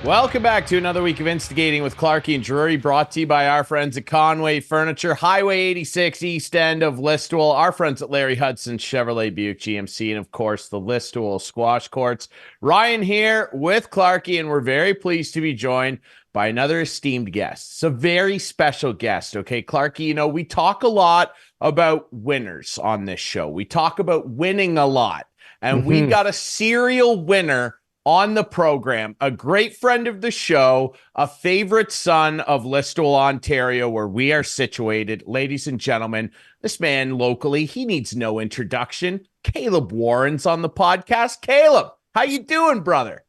Welcome back to another week of Instigating with Clarkey and Drury, brought to you by our friends at Conway Furniture, Highway 86, east end of Listowel, our friends at Larry Hudson, Chevrolet Buick GMC, and of course the Listowel Squash Courts. Ryan here with Clarkey, and we're very pleased to be joined by another esteemed guest. It's a very special guest, okay? Clarkey, you know, we talk a lot about winners on this show. We talk about winning a lot, and we've got a serial winner on the program, a great friend of the show, a favorite son of Listowel, Ontario, where we are situated. Ladies and gentlemen, this man locally, he needs no introduction. Caleb Warren's on the podcast. Caleb, how you doing, brother?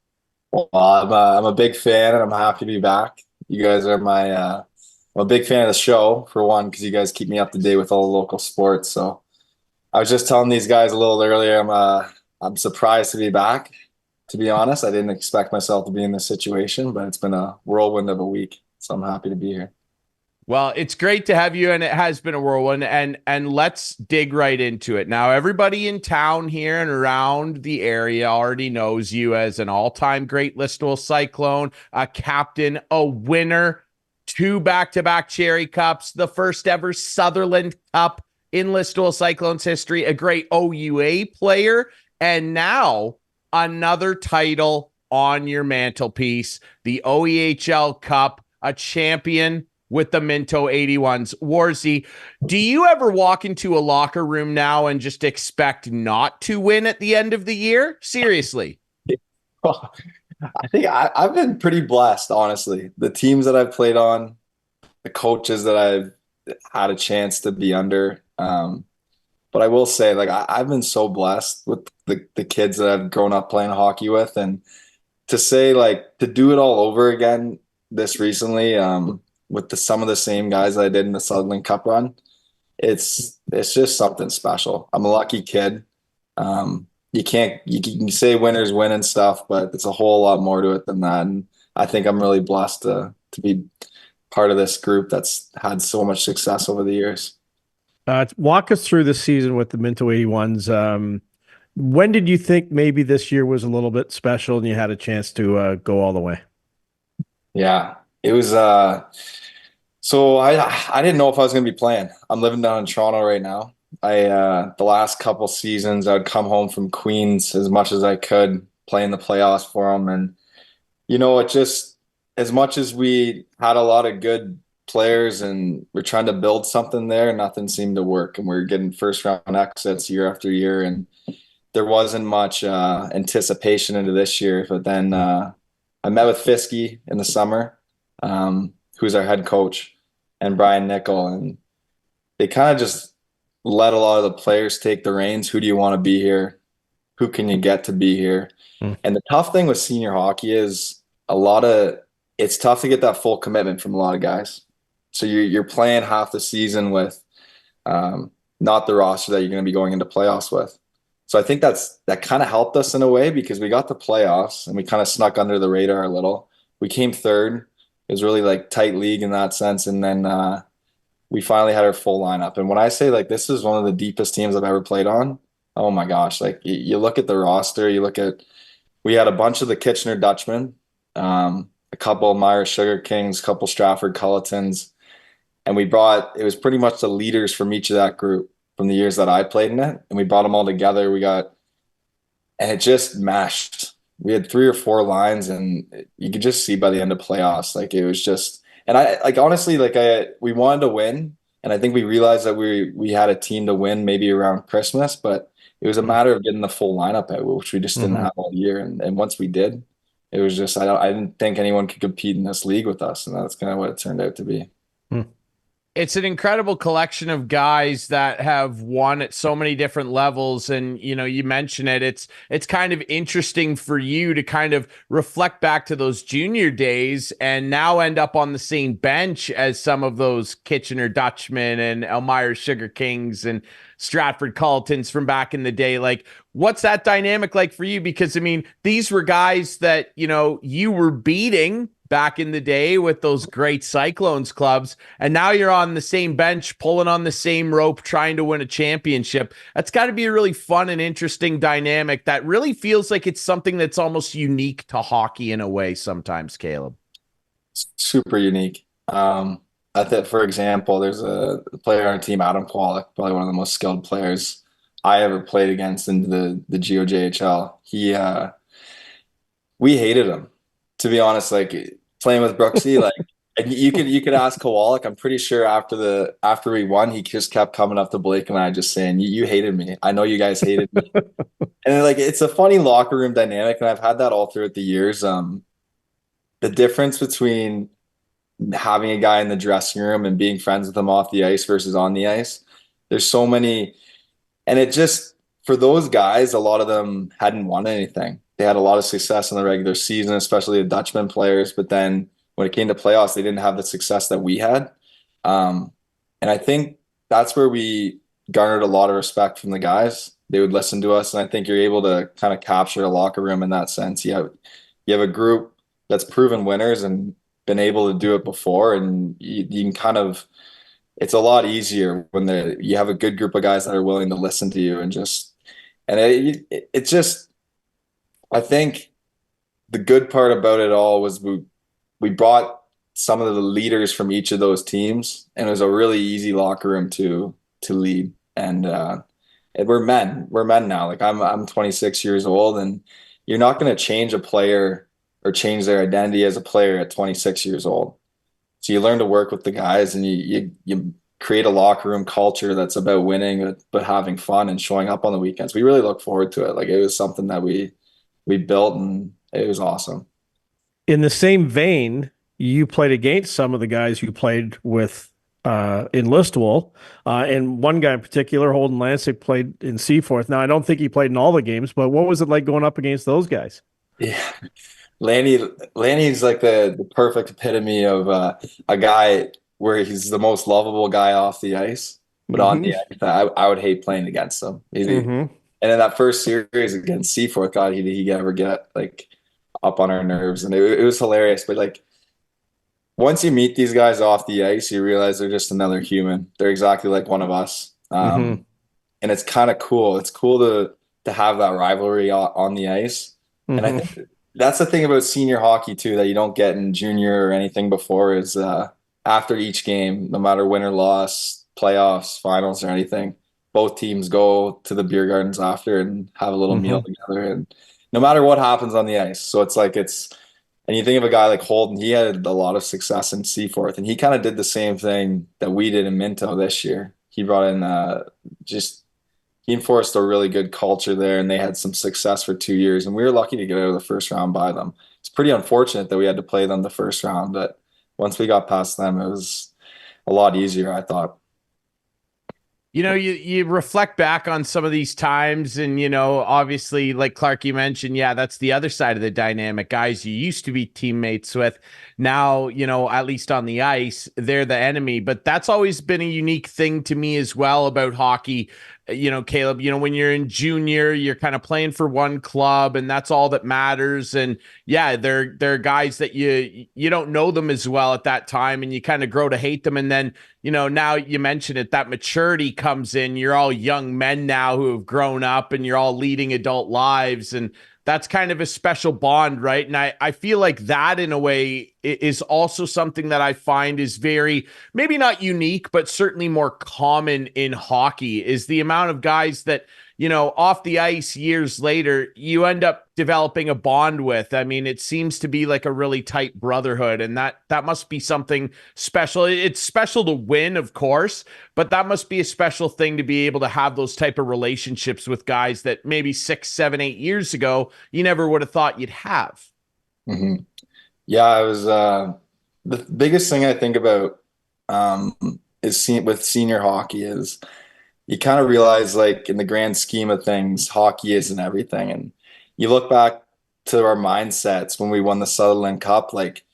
Well, I'm a big fan, and I'm happy to be back. You guys are I'm a big fan of the show, for one, because you guys keep me up to date with all the local sports. So I was just telling these guys a little earlier, I'm surprised to be back. To be honest, I didn't expect myself to be in this situation, but it's been a whirlwind of a week, so I'm happy to be here. Well, it's great to have you, and it has been a whirlwind, and let's dig right into it. Now, everybody in town here and around the area already knows you as an all-time great Listowel Cyclone, a captain, a winner, 2 back-to-back Cherrey Cups, the first ever Sutherland Cup in Listowel Cyclones history, a great OUA player, and now another title on your mantelpiece, the OEHL Cup, a champion with the Minto 81s. Warzy, do you ever walk into a locker room now and just expect not to win at the end of the year? Seriously. Well, I think I've been pretty blessed, honestly. The teams that I've played on, the coaches that I've had a chance to be under. But I will say, like, I've been so blessed with the kids that I've grown up playing hockey with. And to say, like, to do it all over again this recently, with some of the same guys that I did in the Sutherland Cup run, it's just something special. I'm a lucky kid. You can say winners win and stuff, but it's a whole lot more to it than that. And I think I'm really blessed to be part of this group that's had so much success over the years. Walk us through the season with the Minto 81s. When did you think maybe this year was a little bit special and you had a chance to go all the way? Yeah, it was. So I didn't know if I was going to be playing. I'm living down in Toronto right now. The last couple seasons, I'd come home from Queens as much as I could, playing the playoffs for them. And, you know, it just, as much as we had a lot of good players and we're trying to build something there, nothing seemed to work. And we're getting first round exits year after year. And there wasn't much anticipation into this year. But then I met with Fiske in the summer, who's our head coach, and Brian Nickel. And they kind of just let a lot of the players take the reins. Who do you want to be here? Who can you get to be here? And the tough thing with senior hockey is it's tough to get that full commitment from a lot of guys. So you're playing half the season with not the roster that you're going to be going into playoffs with. So I think that kind of helped us in a way, because we got the playoffs and we kind of snuck under the radar a little. We came third. It was really like tight league in that sense. And then we finally had our full lineup. And when I say, like, this is one of the deepest teams I've ever played on, oh my gosh, like you look at the roster, we had a bunch of the Kitchener Dutchmen, a couple of Myers Sugar Kings, a couple Stratford Cullitons. And it was pretty much the leaders from each of that group from the years that I played in it. And we brought them all together. And it just meshed. We had 3 or 4 lines, and you could just see by the end of playoffs, like, it was just, and honestly, we wanted to win. And I think we realized that we had a team to win maybe around Christmas, but it was a matter of getting the full lineup out, which we just didn't have all year. And once we did, it was just, I didn't think anyone could compete in this league with us. And that's kind of what it turned out to be. It's an incredible collection of guys that have won at so many different levels. And, you know, you mention it, it's kind of interesting for you to kind of reflect back to those junior days and now end up on the same bench as some of those Kitchener Dutchmen and Elmira Sugar Kings and Stratford Cullitons from back in the day. Like, what's that dynamic like for you? Because, I mean, these were guys that, you know, you were beating back in the day with those great Cyclones clubs, and now you're on the same bench, pulling on the same rope, trying to win a championship. That's got to be a really fun and interesting dynamic that really feels like it's something that's almost unique to hockey in a way sometimes, Caleb. Super unique. I think, for example, there's a player on our team, Adam Pollock, probably one of the most skilled players I ever played against in the GOJHL. We hated him, to be honest. Like playing with Brooksy, like and you could ask Kowalik. I'm pretty sure after we won, he just kept coming up to Blake and I, just saying, "You hated me. I know you guys hated me." And like it's a funny locker room dynamic, and I've had that all throughout the years. The difference between having a guy in the dressing room and being friends with him off the ice versus on the ice. There's so many, and it just, for those guys, a lot of them hadn't won anything. They had a lot of success in the regular season, especially the Dutchman players, but then when it came to playoffs, they didn't have the success that we had. And I think that's where we garnered a lot of respect from the guys. They would listen to us, and I think you're able to kind of capture a locker room in that sense. You have a group that's proven winners and been able to do it before, and you can kind of, it's a lot easier when you have a good group of guys that are willing to listen to you and it just, I think the good part about it all was we brought some of the leaders from each of those teams, and it was a really easy locker room to lead. And we're men now. Like I'm 26 years old, and you're not going to change a player or change their identity as a player at 26 years old. So you learn to work with the guys, and you create a locker room culture that's about winning, but having fun and showing up on the weekends. We really look forward to it. Like it was something that we built, and it was awesome. In the same vein, you played against some of the guys you played with in Listowel, and one guy in particular, Holden Lancic, played in Seaforth. Now, I don't think he played in all the games, but what was it like going up against those guys? Yeah. Lanny's like the perfect epitome of a guy where he's the most lovable guy off the ice, but on the ice, I would hate playing against him. And in that first series against Seaforth, God, he ever get like up on our nerves, and it was hilarious. But like once you meet these guys off the ice, you realize they're just another human. They're exactly like one of us, and it's kind of cool. It's cool to have that rivalry on the ice, and I think that's the thing about senior hockey too that you don't get in junior or anything before is after each game, no matter win or loss, playoffs, finals, or anything, both teams go to the beer gardens after and have a little meal together, and no matter what happens on the ice. So it's like and you think of a guy like Holden, he had a lot of success in Seaforth, and he kind of did the same thing that we did in Minto this year. He brought in he enforced a really good culture there, and they had some success for 2 years, and we were lucky to get out of the first round by them. It's pretty unfortunate that we had to play them the first round, but once we got past them, it was a lot easier, I thought. You know, you reflect back on some of these times, and, you know, obviously, like Clarkey mentioned, yeah, that's the other side of the dynamic. Guys you used to be teammates with, now, you know, at least on the ice, they're the enemy. But that's always been a unique thing to me as well about hockey. You know, Caleb, you know, when you're in junior, you're kind of playing for one club, and that's all that matters. And yeah, they're guys that you don't know them as well at that time, and you kind of grow to hate them. And then, you know, now you mentioned it, that maturity comes in. You're all young men now who have grown up, and you're all leading adult lives, and that's kind of a special bond, right? And I feel like that in a way is also something that I find is very, maybe not unique, but certainly more common in hockey, is the amount of guys that, you know, off the ice years later, you end up developing a bond with. I mean, it seems to be like a really tight brotherhood, and that must be something special. It's special to win, of course, but that must be a special thing to be able to have those type of relationships with guys that maybe 6, 7, 8 years ago, you never would have thought you'd have. Yeah, it was the biggest thing I think about with senior hockey is you kind of realize, like, in the grand scheme of things, hockey isn't everything. And you look back to our mindsets when we won the Sutherland Cup, like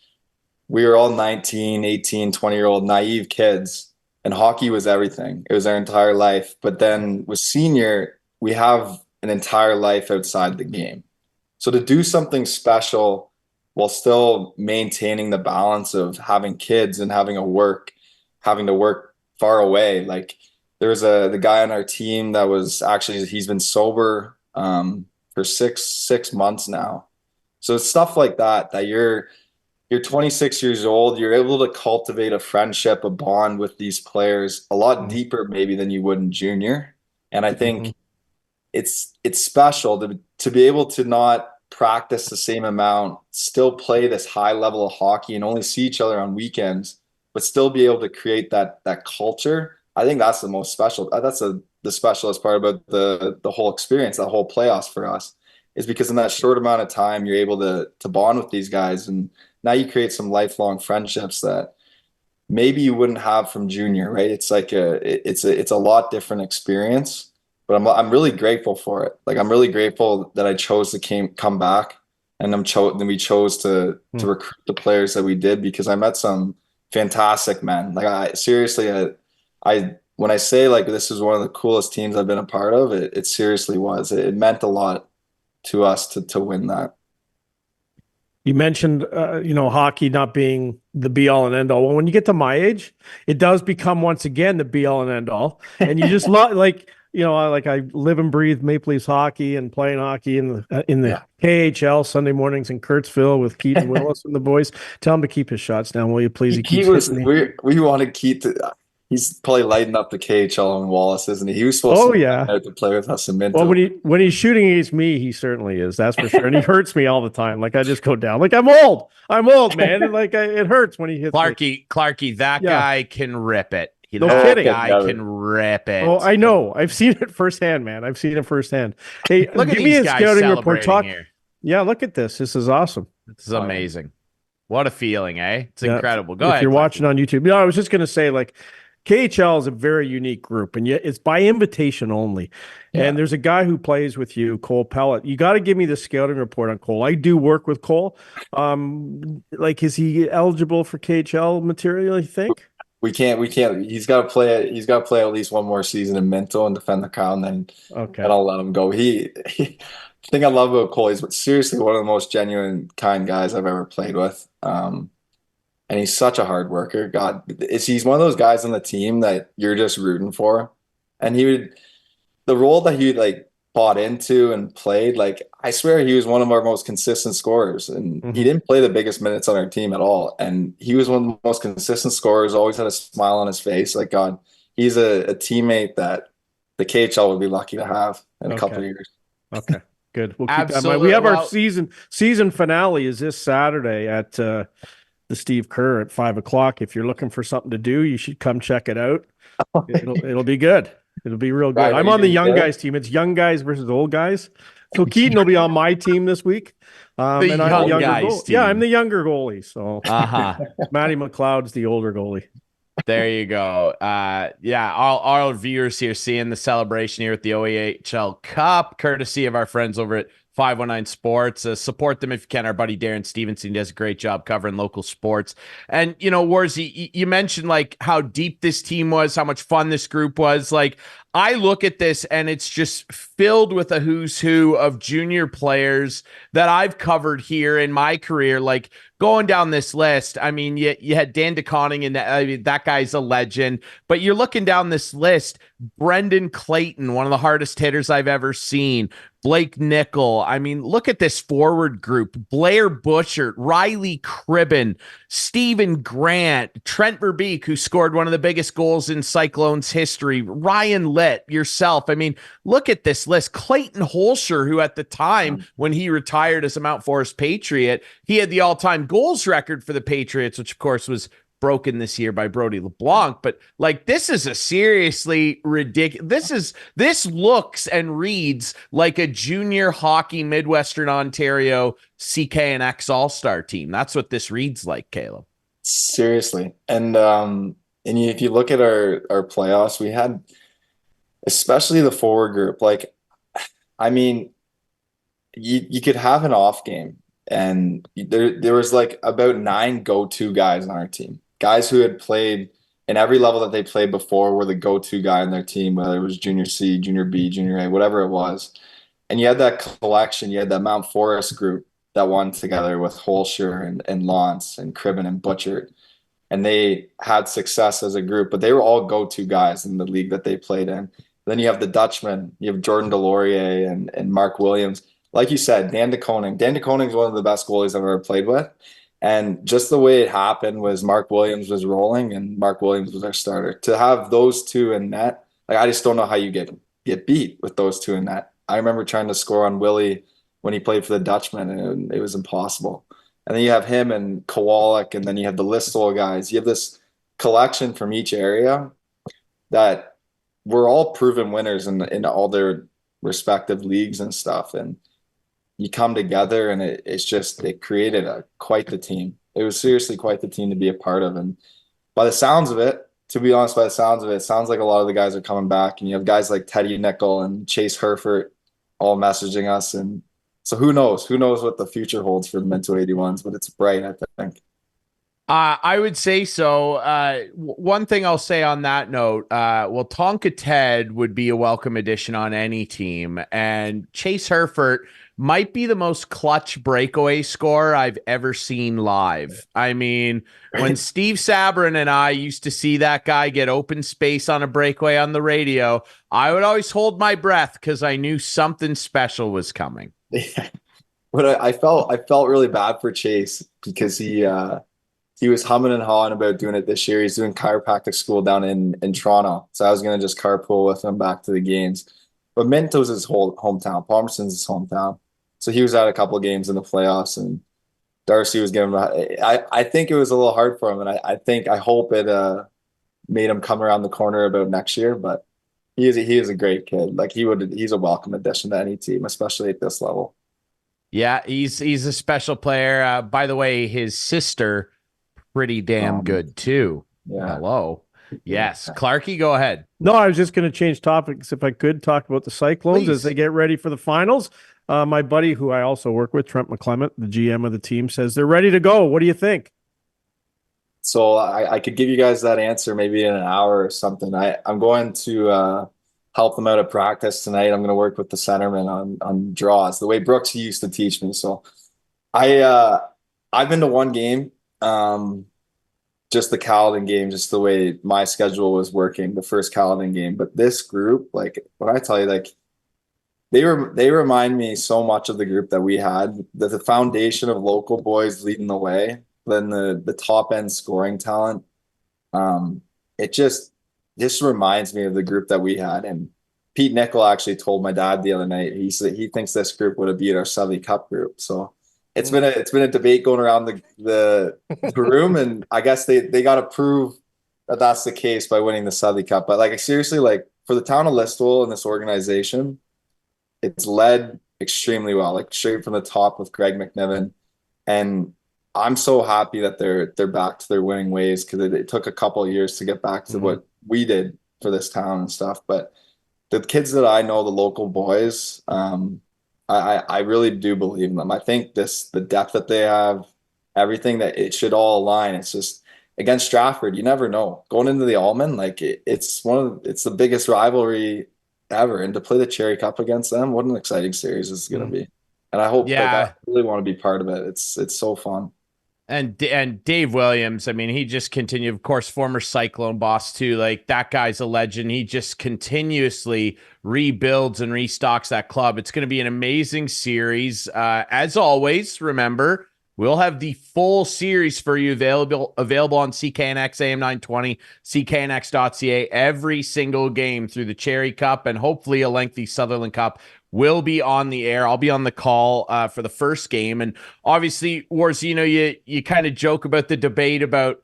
we were all 19, 18, 20-year-old naive kids, and hockey was everything. It was our entire life. But then with senior, we have an entire life outside the game. So to do something special while still maintaining the balance of having kids and having to work far away. Like there was the guy on our team that was actually, he's been sober for six months now. So it's stuff like that you're 26 years old, you're able to cultivate a friendship, a bond with these players a lot deeper maybe than you would in junior. And I think it's special to be able to not practice the same amount, still play this high level of hockey and only see each other on weekends, but still be able to create that culture. I think that's the most special. That's the specialist part about the whole experience, the whole playoffs for us, is because in that short amount of time, you're able to bond with these guys, and now you create some lifelong friendships that maybe you wouldn't have from junior, right? It's like it's a lot different experience, but I'm really grateful for it. Like I'm really grateful that I chose to come back, and then we chose to recruit the players that we did, because I met some fantastic men. Like I seriously, I when I say like this is one of the coolest teams I've been a part of, it seriously was. It meant a lot to us to win that. You mentioned, hockey not being the be all and end all. Well, when you get to my age, it does become once again the be all and end all. And you just I live and breathe Maple Leafs hockey and playing hockey in the KHL Sunday mornings in Kurtzville with Keaton Willis and the boys. Tell him to keep his shots down, will you please? He keeps hitting me. We wanted Keith to. He's probably lighting up the KHL in Wallace, isn't he? He was supposed to play with us in Minto. Well, when he's shooting against me, he certainly is. That's for sure. And he hurts me all the time. Like I just go down. Like I'm old, man. And it hurts when he hits me. Clarkey, that guy can rip it. No kidding. Guy can rip it. Oh, I know. I've seen it firsthand, man. I've seen it firsthand. Hey, look give at me these a guys scouting report. here. Yeah, look at this. This is awesome. This is amazing. What a feeling, eh? It's incredible. Go ahead. If you're watching on YouTube. I was just going to say, like, KHL is a very unique group, and yet it's by invitation only. Yeah. And there's a guy who plays with you, Cole Pellet. You got to give me the scouting report on Cole. I do work with Cole. Is he eligible for KHL material, you think? We can't. He's got to play at least one more season in Minto and defend the crown. Then I'll let him go. The thing I love about Cole, he's seriously one of the most genuine, kind guys I've ever played with. And he's such a hard worker. God, he's one of those guys on the team that you're just rooting for. And the role that he bought into and played, I swear he was one of our most consistent scorers. And he didn't play the biggest minutes on our team at all. And he was one of the most consistent scorers, always had a smile on his face. Like, God, he's a teammate that the KHL would be lucky to have in a couple of years. Okay, good. We'll keep that in mind. We have our season finale is this Saturday at the Steve Kerr at 5:00. If you're looking for something to do, you should come check it out. It'll be good. It'll be real good. Right, I'm on the young guys team. It's young guys versus old guys. So Keaton will be on my team this week. And I'm the younger goalie. Yeah, I'm the younger goalie. So Matty McLeod's the older goalie. There you go. All our viewers here seeing the celebration here at the OEHL Cup, courtesy of our friends over at 519 Sports. Support them if you can. Our buddy Darren Stevenson does a great job covering local sports. And, Warzy, you mentioned how deep this team was, how much fun this group was. I look at this and it's just filled with a who's who of junior players that I've covered here in my career. Going down this list, I mean, you had Dan DeConning, and that guy's a legend. But you're looking down this list, Brendan Clayton, one of the hardest hitters I've ever seen. Blake Nickel. I mean, look at this forward group. Blair Bushert, Riley Cribben, Stephen Grant, Trent Verbeek, who scored one of the biggest goals in Cyclones history, Ryan Litt, yourself. I mean, look at this list. Clayton Holscher, who at the time when he retired as a Mount Forest Patriot, he had the all-time goals record for the Patriots, which of course was broken this year by Brody LeBlanc. But this is a seriously ridiculous. This looks and reads like a junior hockey Midwestern Ontario CKNX All-Star team. That's what this reads like, Caleb. Seriously. And if you look at our playoffs, we had, especially the forward group, you could have an off game, and there was about 9 go-to guys on our team. Guys who had played in every level that they played before were the go-to guy on their team, whether it was junior C, junior B, junior A, whatever it was. And you had that collection, you had that Mount Forest group that won together with Holscher and Lance and Cribben and Butcher. And they had success as a group, but they were all go-to guys in the league that they played in. Then you have the Dutchman, you have Jordan Delorier and Mark Williams. Like you said, Dan de Koning. Dan de Koning is one of the best goalies I've ever played with. And just the way it happened was Mark Williams was rolling and Mark Williams was our starter. To have those two in net, like I just don't know how you get beat with those two in net. I remember trying to score on Willie when he played for the Dutchman, and it was impossible. And then you have him and Kowalik, and then you have the Listowel guys. You have this collection from each area that were all proven winners in all their respective leagues and stuff. And you come together, and it created quite the team. It was seriously quite the team to be a part of. And by the sounds of it, to be honest, it sounds like a lot of the guys are coming back. And you have guys like Teddy Nickel and Chase Herford all messaging us. And so who knows what the future holds for the Minto 81s, but it's bright, I think. I would say so. One thing I'll say on that note, Tonka Ted would be a welcome addition on any team, and Chase Herford might be the most clutch breakaway scorer I've ever seen live. I mean, when Steve Sabrin and I used to see that guy get open space on a breakaway on the radio, I would always hold my breath because I knew something special was coming. Yeah. But I felt really bad for Chase because he was humming and hawing about doing it this year. He's doing chiropractic school down in Toronto. So I was going to just carpool with him back to the games. But Minto's his whole hometown. Palmerston's his hometown. So he was at a couple of games in the playoffs, and Darcy was giving him I think it was a little hard for him, and I hope it made him come around the corner about next year. But he is a great kid. Like he's a welcome addition to any team, especially at this level. Yeah, he's a special player. By the way, his sister, pretty damn good too. Yeah. Hello. Yes. Clarkey, go ahead. No, I was just going to change topics if I could talk about the Cyclones as they get ready for the finals. My buddy, who I also work with, Trent McClement, the GM of the team, says they're ready to go. What do you think? So I could give you guys that answer maybe in an hour or something. I'm going to help them out at practice tonight. I'm going to work with the centerman on draws, the way Brooks used to teach me. So I've been to one game, just the Caledon game, just the way my schedule was working, the first Caledon game. But this group, like when I tell you, like they remind me so much of the group that we had, the foundation of local boys leading the way, then the top end scoring talent. It just reminds me of the group that we had. And Pete Nickel actually told my dad the other night, he said he thinks this group would have beat our Cherrey Cup group. So it's been a debate going around the room, and I guess they got to prove that that's the case by winning the Cherrey Cup. But like seriously, like for the town of Listowel and this organization, it's led extremely well, like straight from the top with Greg McNiven. And I'm so happy that they're back to their winning ways, because it took a couple of years to get back to what we did for this town and stuff. But the kids that I know, the local boys, I really do believe in them. I think the depth that they have, everything, that it should all align. It's just against Stratford, you never know. Going into the Allman, like it's the biggest rivalry ever, and to play the Cherrey Cup against them, what an exciting series this is going to be. And I hope I really want to be part of it. It's so fun. And Dave Williams, I mean, he just continued, of course, former Cyclone boss too. Like that guy's a legend. He just continuously rebuilds and restocks that club. It's going to be an amazing series. As always, remember, we'll have the full series for you available on CKNX AM 920, cknx.ca, every single game through the Cherrey Cup and hopefully a lengthy Sutherland Cup. Will be on the air. I'll be on the call for the first game. And obviously, Wars, you kind of joke about the debate about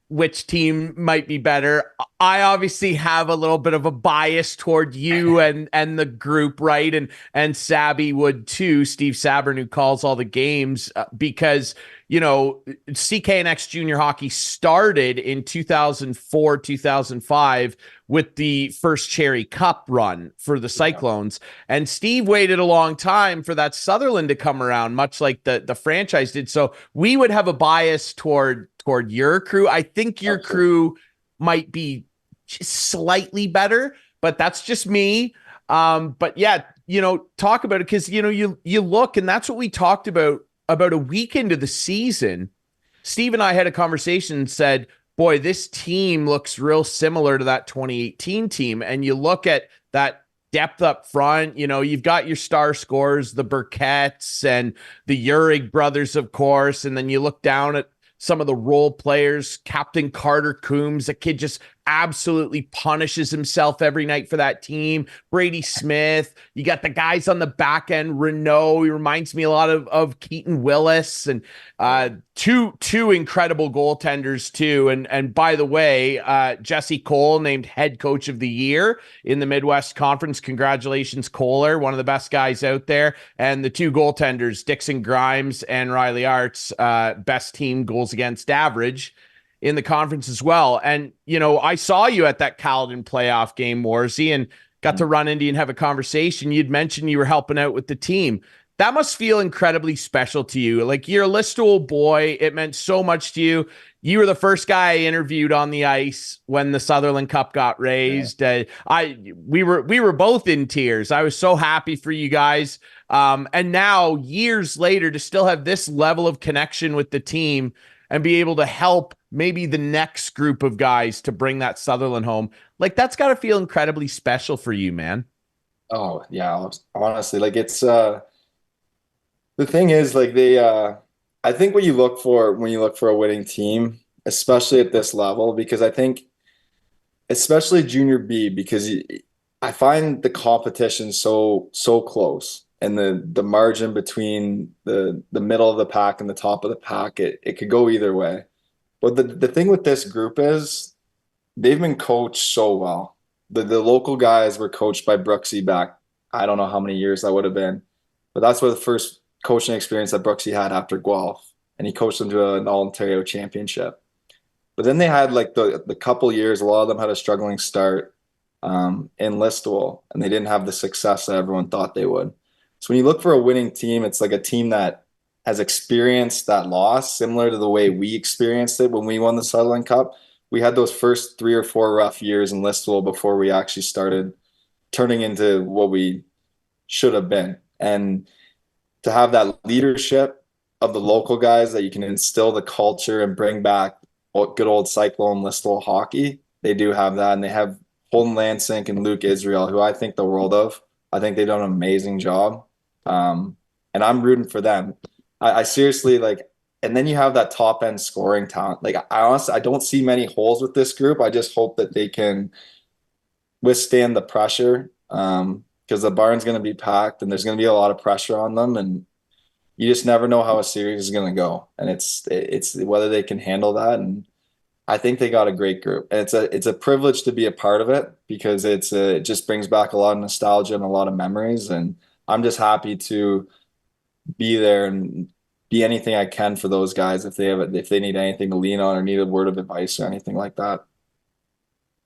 which team might be better. I obviously have a little bit of a bias toward you and the group, right? And Sabby would too, Steve Sabrin, who calls all the games, because CKNX junior hockey started in 2004, 2005 with the first Cherrey Cup run for the Cyclones. And Steve waited a long time for that Sutherland to come around, much like the franchise did. So we would have a bias toward your crew. I think your crew might be just slightly better, but that's just me. But yeah, talk about it, because you look, and that's what we talked about about a week into the season, Steve and I had a conversation and said, boy, this team looks real similar to that 2018 team. And you look at that depth up front, you've got your star scorers, the Burketts and the Uhrig brothers, of course. And then you look down at some of the role players, Captain Carter Coombs, a kid just absolutely punishes himself every night for that team. Brady Smith, you got the guys on the back end, Renault, he reminds me a lot of Keaton Willis, and two incredible goaltenders too. And by the way, Jesse Cole named head coach of the year in the Midwest Conference. Congratulations, Kohler, one of the best guys out there. And the two goaltenders, Dixon Grimes and Riley Arts, best team goals against average in the conference as well. And, I saw you at that Caledon playoff game, Warzy, and got to run into you and have a conversation. You'd mentioned you were helping out with the team. That must feel incredibly special to you. Like, you're a Listowel boy. It meant so much to you. You were the first guy I interviewed on the ice when the Sutherland Cup got raised. Yeah. We were both in tears. I was so happy for you guys. And now, years later, to still have this level of connection with the team and be able to help maybe the next group of guys to bring that Sutherland home, like, that's got to feel incredibly special for you, man. Oh yeah, honestly, like, it's the thing is, like, I think what you look for when you look for a winning team, especially at this level, because I think especially junior B, because I find the competition so close, and the margin between the middle of the pack and the top of the pack, it could go either way. But the thing with this group is they've been coached so well. The local guys were coached by Brooksy back, I don't know how many years that would have been, but that's where the first coaching experience that Brooksy had after Guelph, and he coached them to an All-Ontario championship. But then they had, like, the couple years, a lot of them had a struggling start in Listowel, and they didn't have the success that everyone thought they would. So when you look for a winning team, it's like a team that has experienced that loss, similar to the way we experienced it when we won the Sutherland Cup. We had those first 3 or 4 rough years in Listowel before we actually started turning into what we should have been. And to have that leadership of the local guys that you can instill the culture and bring back good old Cyclone Listowel hockey, they do have that. And they have Holden Lansink and Luke Israel, who I think the world of. I think they've done an amazing job. And I'm rooting for them. I seriously, like, and then you have that top end scoring talent. Like, I honestly, I don't see many holes with this group. I just hope that they can withstand the pressure, because the barn's going to be packed and there's going to be a lot of pressure on them, and you just never know how a series is going to go. And it's whether they can handle that. And I think they got a great group, and it's a privilege to be a part of it, because it just brings back a lot of nostalgia and a lot of memories. And I'm just happy to be there and be anything I can for those guys if they need anything to lean on or need a word of advice or anything like that.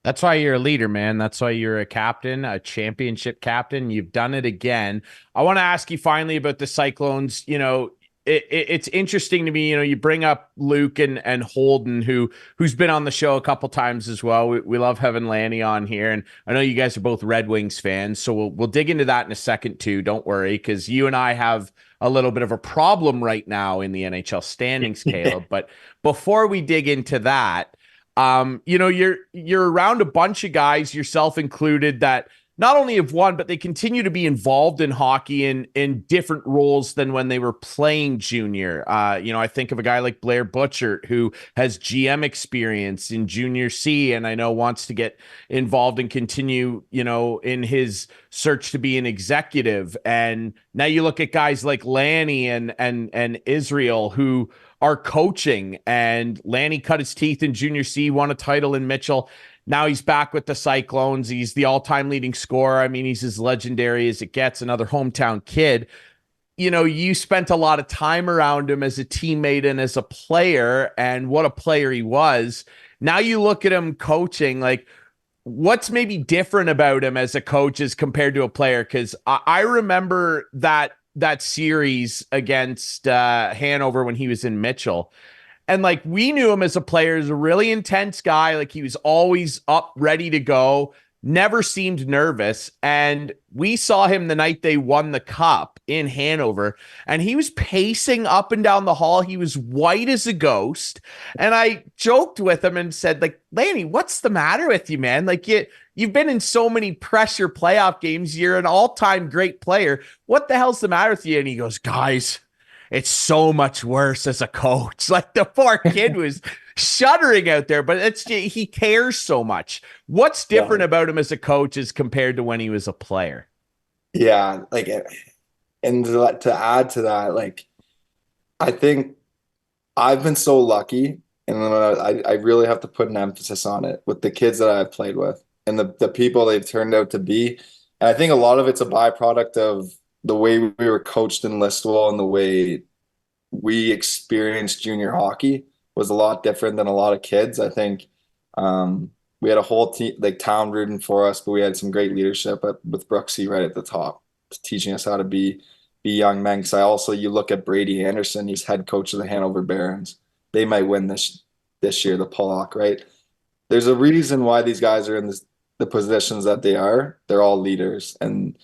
That's why you're a leader, man. That's why you're a captain, a championship captain. You've done it again. I want to ask you finally about the Cyclones. It's interesting to me, you bring up Luke and Holden, who's been on the show a couple times as well. We love having Lanny on here, and I know you guys are both Red Wings fans, so we'll dig into that in a second too. Don't worry, because you and I have a little bit of a problem right now in the NHL standings, Caleb. But before we dig into that, you're around a bunch of guys, yourself included, that not only have won, but they continue to be involved in hockey in different roles than when they were playing junior. I think of a guy like Blair Butchert, who has GM experience in Junior C, and I know wants to get involved and continue, in his search to be an executive. And now you look at guys like Lanny and Israel, who are coaching, and Lanny cut his teeth in Junior C, won a title in Mitchell. Now he's back with the Cyclones. He's the all-time leading scorer. I mean, he's as legendary as it gets, another hometown kid. You spent a lot of time around him as a teammate and as a player, and what a player he was. Now you look at him coaching, like, what's maybe different about him as a coach as compared to a player? Because I remember that series against Hanover when he was in Mitchell. And, like, we knew him as a player, as a really intense guy. Like, he was always up, ready to go. never seemed nervous. And we saw him the night they won the cup in Hanover, and he was pacing up and down the hall. He was white as a ghost. And I joked with him and said, like, Lanny, what's the matter with you, man? Like, you've been in so many pressure playoff games. You're an all-time great player. What the hell's the matter with you? And he goes, guys, it's so much worse as a coach. Like, the poor kid was shuddering out there, but he cares so much. What's different about him as a coach as compared to when he was a player? Yeah, like, and to add to that, like, I think I've been so lucky, and I really have to put an emphasis on it with the kids that I've played with and the people they've turned out to be. And I think a lot of it's a byproduct of the way we were coached in Listowel, and the way we experienced junior hockey was a lot different than a lot of kids. I think we had a whole team, like, town rooting for us, but we had some great leadership with Brooksy right at the top, teaching us how to be young men. Because you look at Brady Anderson, he's head coach of the Hanover Barons. They might win this year, the Pollock, right? There's a reason why these guys are in the positions that they are. They're all leaders, and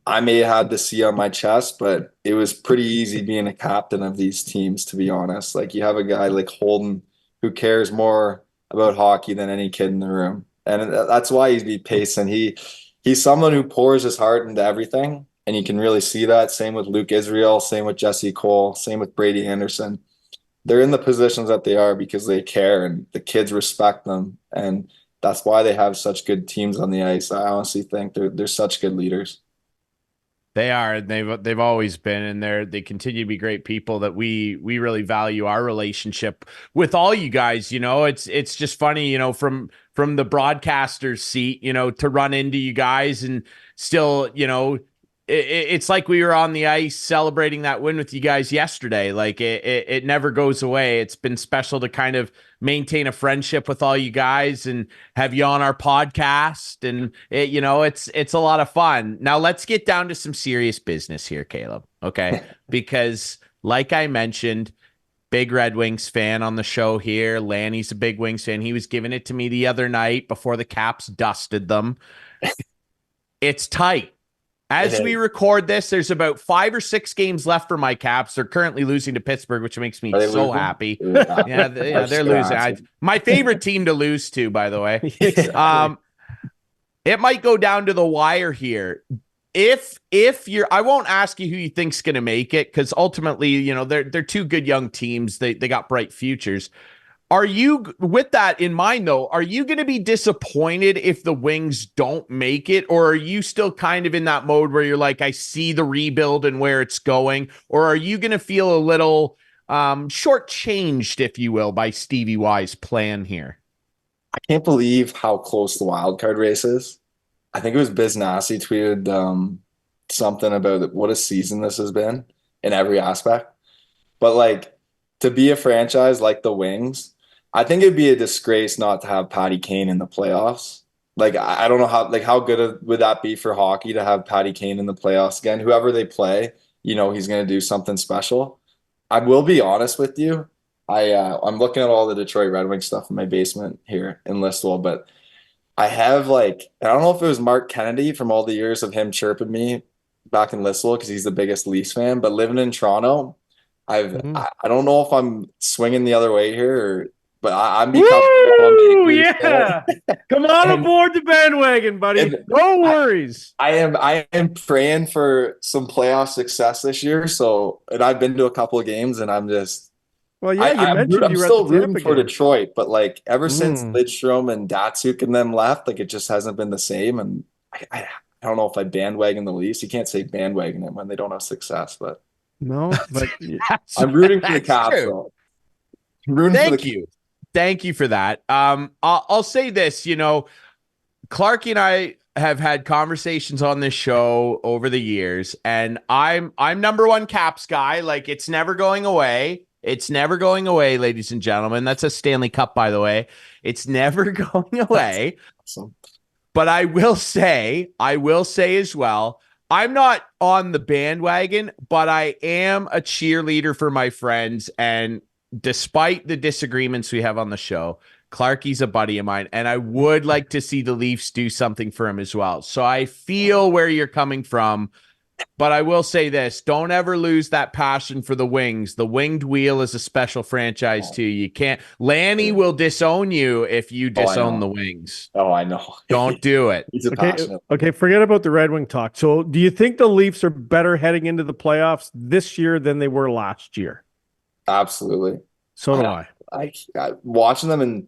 I may have had the C on my chest, but it was pretty easy being a captain of these teams, to be honest. Like, you have a guy like Holden who cares more about hockey than any kid in the room. And that's why he's pacing. He's someone who pours his heart into everything, and you can really see that. Same with Luke Israel, same with Jesse Cole, same with Brady Anderson. They're in the positions that they are because they care, and the kids respect them. And that's why they have such good teams on the ice. I honestly think they're such good leaders. They are. They've always been, and they continue to be great people that we really value our relationship with all you guys. It's just funny, from the broadcaster's seat, to run into you guys and still, it's like we were on the ice celebrating that win with you guys yesterday. Like, it never goes away. It's been special to kind of maintain a friendship with all you guys and have you on our podcast. And it's a lot of fun. Now let's get down to some serious business here, Caleb. Okay. Because like I mentioned, big Red Wings fan on the show here. Lanny's a big Wings fan. He was giving it to me the other night before the Caps dusted them. It's tight. As we record this, there's about 5 or 6 games left for my Caps. They're currently losing to Pittsburgh, which makes me so happy. Yeah, they're losing. My favorite team to lose to, by the way. It might go down to the wire here. If I won't ask you who you think's going to make it, because ultimately, they're two good young teams. They got bright futures. Are you, with that in mind, though, are you going to be disappointed if the Wings don't make it? Or are you still kind of in that mode where you're like, I see the rebuild and where it's going? Or are you going to feel a little shortchanged, if you will, by Stevie Y's plan here? I can't believe how close the wild card race is. I think it was Biznasi tweeted something about what a season this has been in every aspect. But, like, to be a franchise like the Wings, I think it'd be a disgrace not to have Patty Kane in the playoffs. Like, I don't know how good would that be for hockey to have Patty Kane in the playoffs again. Whoever they play, he's going to do something special. I will be honest with you. I'm looking at all the Detroit Red Wings stuff in my basement here in Listowel, but I have, like, I don't know if it was Mark Kennedy from all the years of him chirping me back in Listowel because he's the biggest Leafs fan, but living in Toronto, I don't know if I'm swinging the other way here, but I'm becoming yeah. Come on aboard the bandwagon, buddy. No worries. I am praying for some playoff success this year. And I've been to a couple of games, and I'm just you mentioned I'm still rooting for Detroit, but, like, ever since Lidstrom and Datsuk and them left, like, it just hasn't been the same. And I don't know if I bandwagon the Leafs. You can't say bandwagon them when they don't have success, but. No, but I'm rooting for the Caps. Thank you for that. I'll say this, Clarkey and I have had conversations on this show over the years, and I'm number one Caps guy. Like, it's never going away. It's never going away, ladies and gentlemen. That's a Stanley Cup, by the way. It's never going away. Awesome. But I will say as well, I'm not on the bandwagon, but I am a cheerleader for my friends. And despite the disagreements we have on the show, Clarkey's a buddy of mine, and I would like to see the Leafs do something for him as well. So I feel where you're coming from, but I will say this. Don't ever lose that passion for the Wings. The Winged Wheel is a special franchise too. You can't, Lanny will disown you if you disown the Wings. Oh, I know. Don't do it. He's a passionate. Okay, forget about the Red Wing talk. So do you think the Leafs are better heading into the playoffs this year than they were last year? Absolutely. So do I. I watching them, and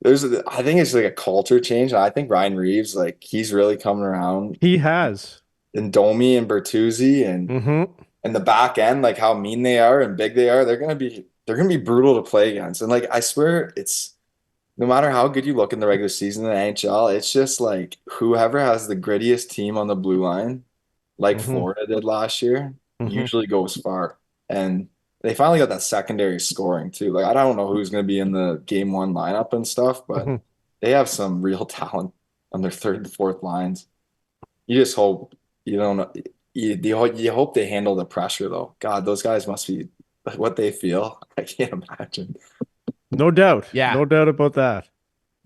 I think it's like a culture change. I think Ryan Reeves, like, he's really coming around. He has. And Domi and Bertuzzi and the back end, like how mean they are and big they are, they're gonna be brutal to play against. And like, I swear, it's no matter how good you look in the regular season in the NHL, it's just like whoever has the grittiest team on the blue line, like Florida did last year, usually goes far. And they finally got that secondary scoring too. Like, I don't know who's going to be in the game one lineup and stuff, but they have some real talent on their third and fourth lines. You just hope you don't know. You hope they handle the pressure though. God, those guys must be what they feel. I can't imagine. No doubt. Yeah. No doubt about that.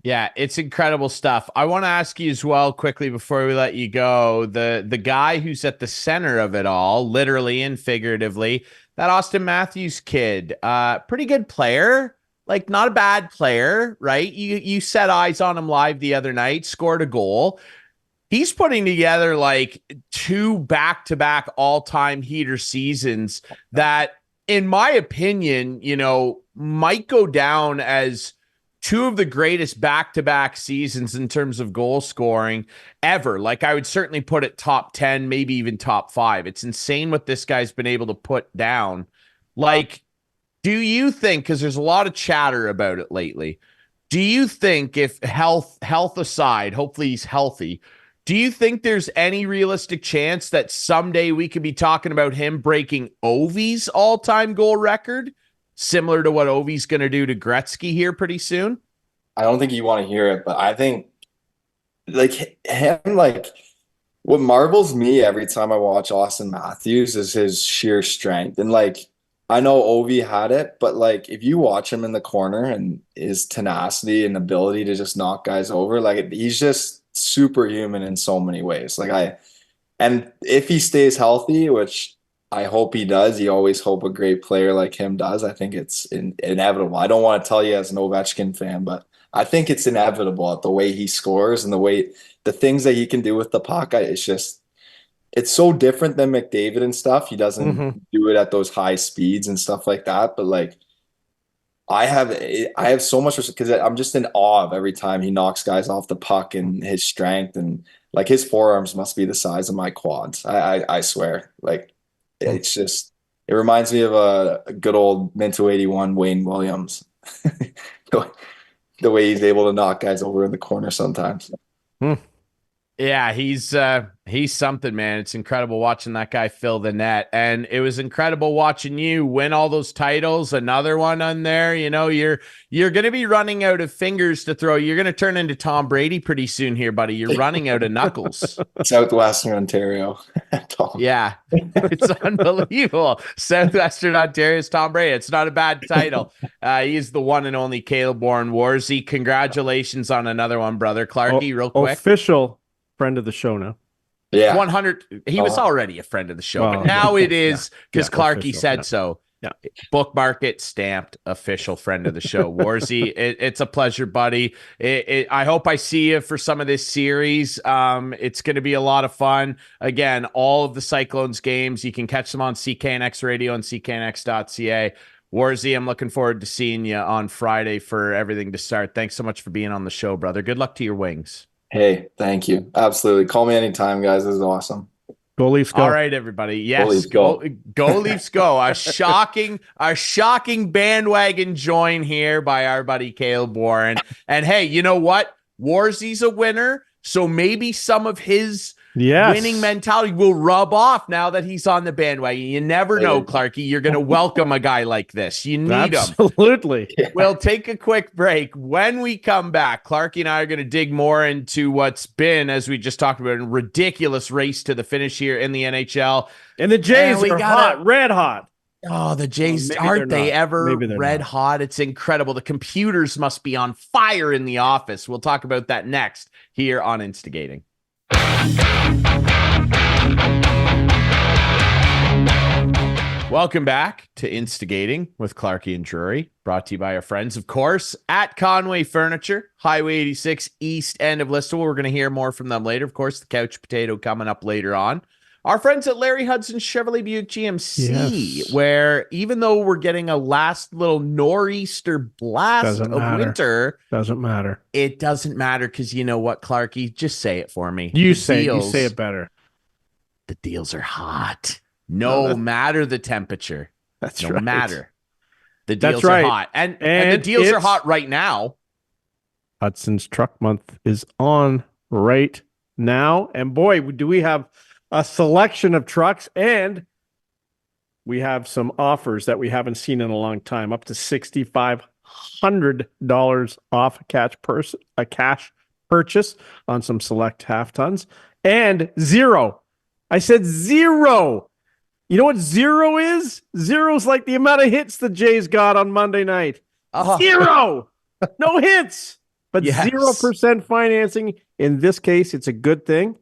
Yeah, it's incredible stuff. I want to ask you as well quickly before we let you go, the guy who's at the center of it all, literally and figuratively, that Austin Matthews kid, pretty good player, like not a bad player, right? You set eyes on him live the other night, scored a goal. He's putting together like 2 back-to-back all-time heater seasons that, in my opinion, might go down as 2 of the greatest back-to-back seasons in terms of goal scoring ever. Like, I would certainly put it top 10, maybe even top 5. It's insane what this guy's been able to put down. Like, do you think, because there's a lot of chatter about it lately, do you think if health aside, hopefully he's healthy, do you think there's any realistic chance that someday we could be talking about him breaking Ovi's all-time goal record? Similar to what Ovi's going to do to Gretzky here pretty soon? I don't think you want to hear it, but I think like him, like what marvels me every time I watch Austin Matthews is his sheer strength. And like, I know Ovi had it, but like if you watch him in the corner and his tenacity and ability to just knock guys over, like he's just superhuman in so many ways. And if he stays healthy, which I hope he does. You always hope a great player like him does. I think it's inevitable. I don't want to tell you as an Ovechkin fan, but I think it's inevitable at the way he scores and the things that he can do with the puck. It's so different than McDavid and stuff. He doesn't do it at those high speeds and stuff like that. But like, I have so much respect because I'm just in awe of every time he knocks guys off the puck and his strength, and like his forearms must be the size of my quads. I swear, like. It's just, it reminds me of a good old Minto 81 Wayne Williams. The way he's able to knock guys over in the corner sometimes. Yeah, he's something, man. It's incredible watching that guy fill the net. And it was incredible watching you win all those titles. Another one on there. You're going to be running out of fingers to throw. You're going to turn into Tom Brady pretty soon here, buddy. You're running out of knuckles. Southwestern Ontario. Yeah, it's unbelievable. Southwestern Ontario's Tom Brady. It's not a bad title. He's the one and only Caleb Warren Warzy. Congratulations on another one, brother. Clarkey, real quick. Official friend of the show now. Yeah. 100. He was already a friend of the show, but now it is because Clarkey said so. Yeah. Bookmark it, stamped, official friend of the show. Warzy, it's a pleasure, buddy. I hope I see you for some of this series. It's going to be a lot of fun. Again, all of the Cyclones games, you can catch them on CKNX Radio and CKNX.ca. Warzy, I'm looking forward to seeing you on Friday for everything to start. Thanks so much for being on the show, brother. Good luck to your Wings. Hey, thank you. Absolutely. Call me anytime, guys. This is awesome. Go Leafs, go. All right, everybody. Yes, go Leafs, go. A shocking bandwagon join here by our buddy Caleb Warren. And hey, you know what? Warzy's a winner, so maybe some of his winning mentality will rub off now that he's on the bandwagon. You never know, Clarkey. You're going to welcome a guy like this. You need him. Absolutely. We'll take a quick break. When we come back, Clarkey and I are going to dig more into what's been, as we just talked about, a ridiculous race to the finish here in the NHL. And the Jays are hot, red hot. Oh, the Jays, maybe aren't they're they not. ever Maybe they're red not. hot? It's incredible. The computers must be on fire in the office. We'll talk about that next here on Instigating. Welcome back to Instigating with Clarkey and Drury, brought to you by our friends, of course, at Conway Furniture, Highway 86, east end of Listowel. We're going to hear more from them later. Of course, the couch potato coming up later on. Our friends at Larry Hudson Chevrolet Buick GMC, Yes. where even though we're getting a last little nor'easter blast Doesn't of matter. winter, Doesn't matter. it doesn't matter because you know what, Clarkey? Just say it for me. You The say deals, it better. the deals are hot. No matter the temperature. That's No right. matter. The That's deals are right. hot. And the deals are it's- hot right now. Hudson's Truck Month is on right now. And boy, do we have a selection of trucks, and we have some offers that we haven't seen in a long time, up to $6,500 off a cash purchase on some select half tons, and zero. I said zero. You know what zero is? Zero's like the amount of hits the Jays got on Monday night. Zero. No hits, but Yes. 0% financing. In this case, it's a good thing.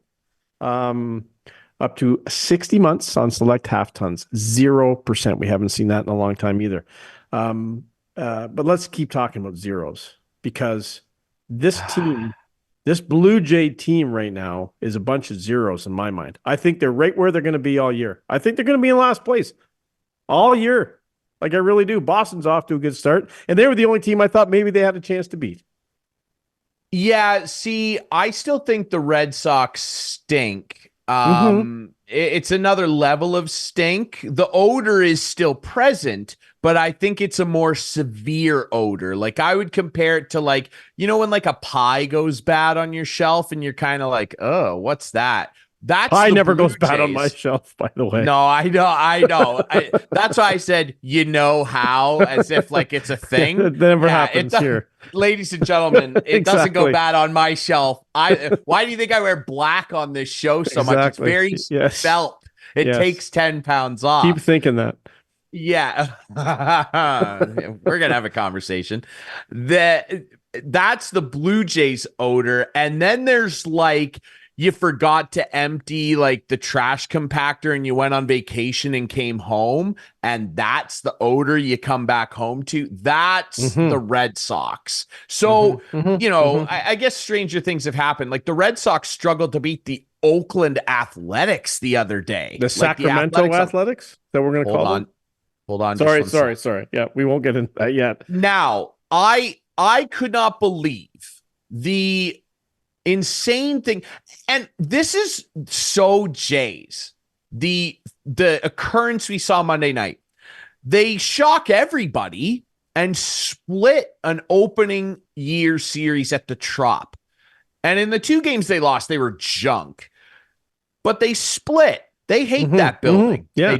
Up to 60 months on select half tons. 0%. We haven't seen that in a long time either. But let's keep talking about zeros, because this team, this Blue Jay team right now is a bunch of zeros in my mind. I think they're right where they're going to be all year. I think they're going to be in last place all year. Like, I really do. Boston's off to a good start, and they were the only team I thought maybe they had a chance to beat. Yeah, see, I still think the Red Sox stink. It's another level of stink. The odor is still present, but I think it's a more severe odor. Like, I would compare it to, like, you know, when like a pie goes bad on your shelf and you're kind of like, oh, what's that? That's Pie never Blue goes bad on Jays. my shelf, by the way. No, I know. That's why I said, you know how, as if like it's a thing. It never happens here. Ladies and gentlemen, it doesn't go Exactly. bad on my shelf. Why do you think I wear black on this show so much? It's Exactly. very Yes. felt. It Yes. takes 10 pounds off. Keep thinking that. Yeah. We're going to have a conversation. That's the Blue Jays odor. And then there's like, you forgot to empty like the trash compactor and you went on vacation and came home, and that's the odor you come back home to. That's the Red Sox. So, I guess stranger things have happened. Like, the Red Sox struggled to beat the Oakland Athletics the other day. The Sacramento Athletics that we're going to call them. Hold on. Sorry. Yeah, we won't get into that yet. Now, I could not believe the insane thing, and this is so Jays. The occurrence we saw Monday night, they shock everybody and split an opening year series at the Trop. And in the two games they lost, they were junk. But they split. They hate that building. Yeah.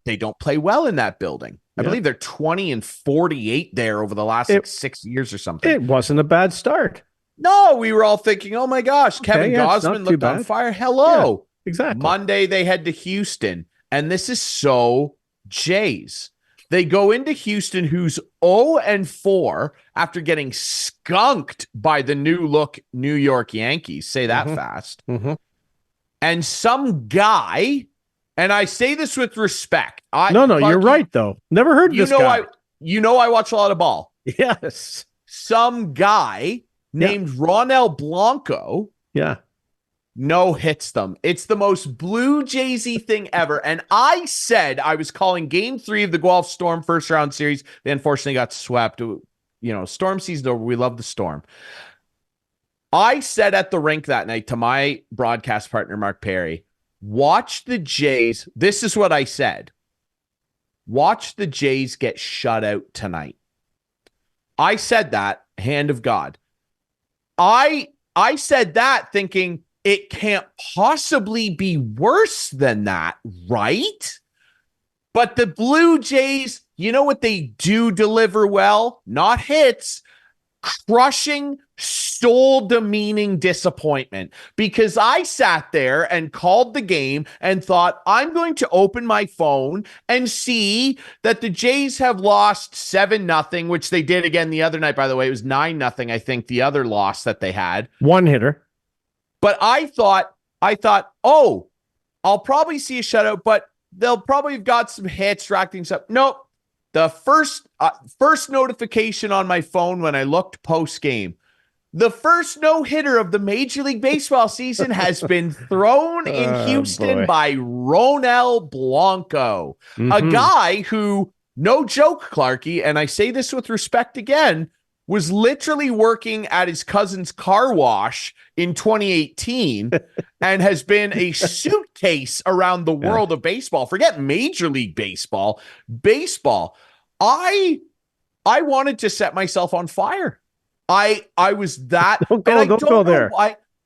They don't play well in that building. I believe they're 20-48 there over the last 6 years or something. It wasn't a bad start. No, we were all thinking, oh my gosh, Kevin Gausman looked on fire. Hello. Yeah, exactly. Monday they head to Houston, and this is so Jays. They go into Houston, who's 0-4 after getting skunked by the new look New York Yankees. Say that fast. And some guy, and I say this with respect. No, you're right, though. Never heard this guy. I watch a lot of ball. Yes. Some guy named Ronel Blanco. Yeah. No hits them. It's the most Blue Jays-y thing ever. And I said I was calling game 3 of the Guelph Storm first round series. They unfortunately got swept. Storm season over. We love the Storm. I said at the rink that night to my broadcast partner, Mark Perry, watch the Jays. This is what I said. Watch the Jays get shut out tonight. I said that, hand of God. I said that thinking it can't possibly be worse than that, right? But the Blue Jays, you know what they do deliver well? Not hits, crushing, soul-demeaning disappointment, because I sat there and called the game and thought, I'm going to open my phone and see that the Jays have lost 7-0, which they did again the other night, by the way. It was 9-0, I think, the other loss that they had. One hitter. But I thought, oh, I'll probably see a shutout, but they'll probably have got some hits, distracting stuff. Nope. The first notification on my phone when I looked post-game, the first no-hitter of the Major League Baseball season has been thrown in Houston by Ronel Blanco, a guy who, no joke, Clarkey, and I say this with respect again, was literally working at his cousin's car wash in 2018 and has been a suitcase around the world of baseball. Forget Major League Baseball. I wanted to set myself on fire. I was that. Don't go there.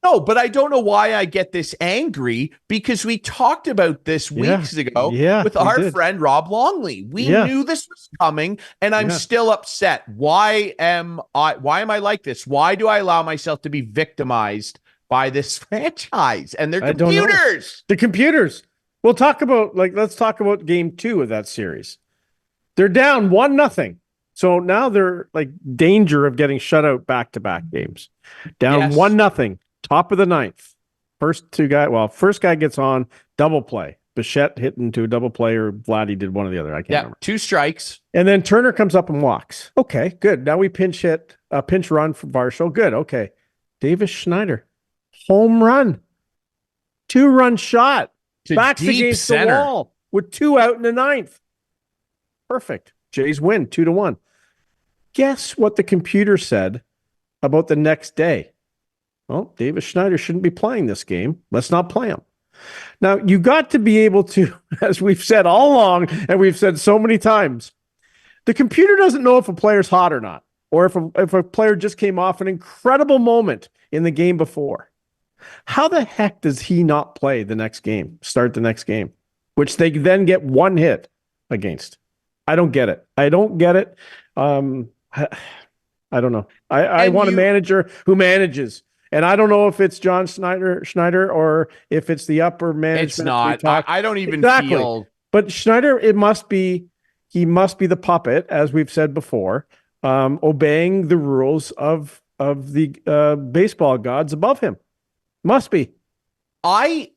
No, but I don't know why I get this angry, because we talked about this weeks ago with our friend Rob Longley. We knew this was coming, and I'm still upset. Why am I like this? Why do I allow myself to be victimized by this franchise and their computers? The computers. Let's talk about game 2 of that series. They're down 1-0. So now they're like danger of getting shut out back-to-back games. Down 1-0. Top of the 9th. First guy gets on, double play. Bichette hit into a double play, or Vladdy did one or the other. I can't remember. 2 strikes. And then Turner comes up and walks. Okay, good. Now we pinch run for Varsho. Good. Okay. Davis Schneider. Home run. 2-run shot. Backs against the wall with 2 out in the 9th. Perfect. Jays win 2-1. Guess what the computer said about the next day? Well, Davis Schneider shouldn't be playing this game. Let's not play him. Now, you got to be able to, as we've said all along, and we've said so many times, the computer doesn't know if a player's hot or not, or if a player just came off an incredible moment in the game before. How the heck does he not play the next game, start the next game, which they then get 1 hit against? I don't get it. I don't know. I want a manager who manages. And I don't know if it's John Schneider or if it's the upper management. It's not. I don't even feel. But Schneider, he must be the puppet, as we've said before, obeying the rules of the baseball gods above him. Must be. I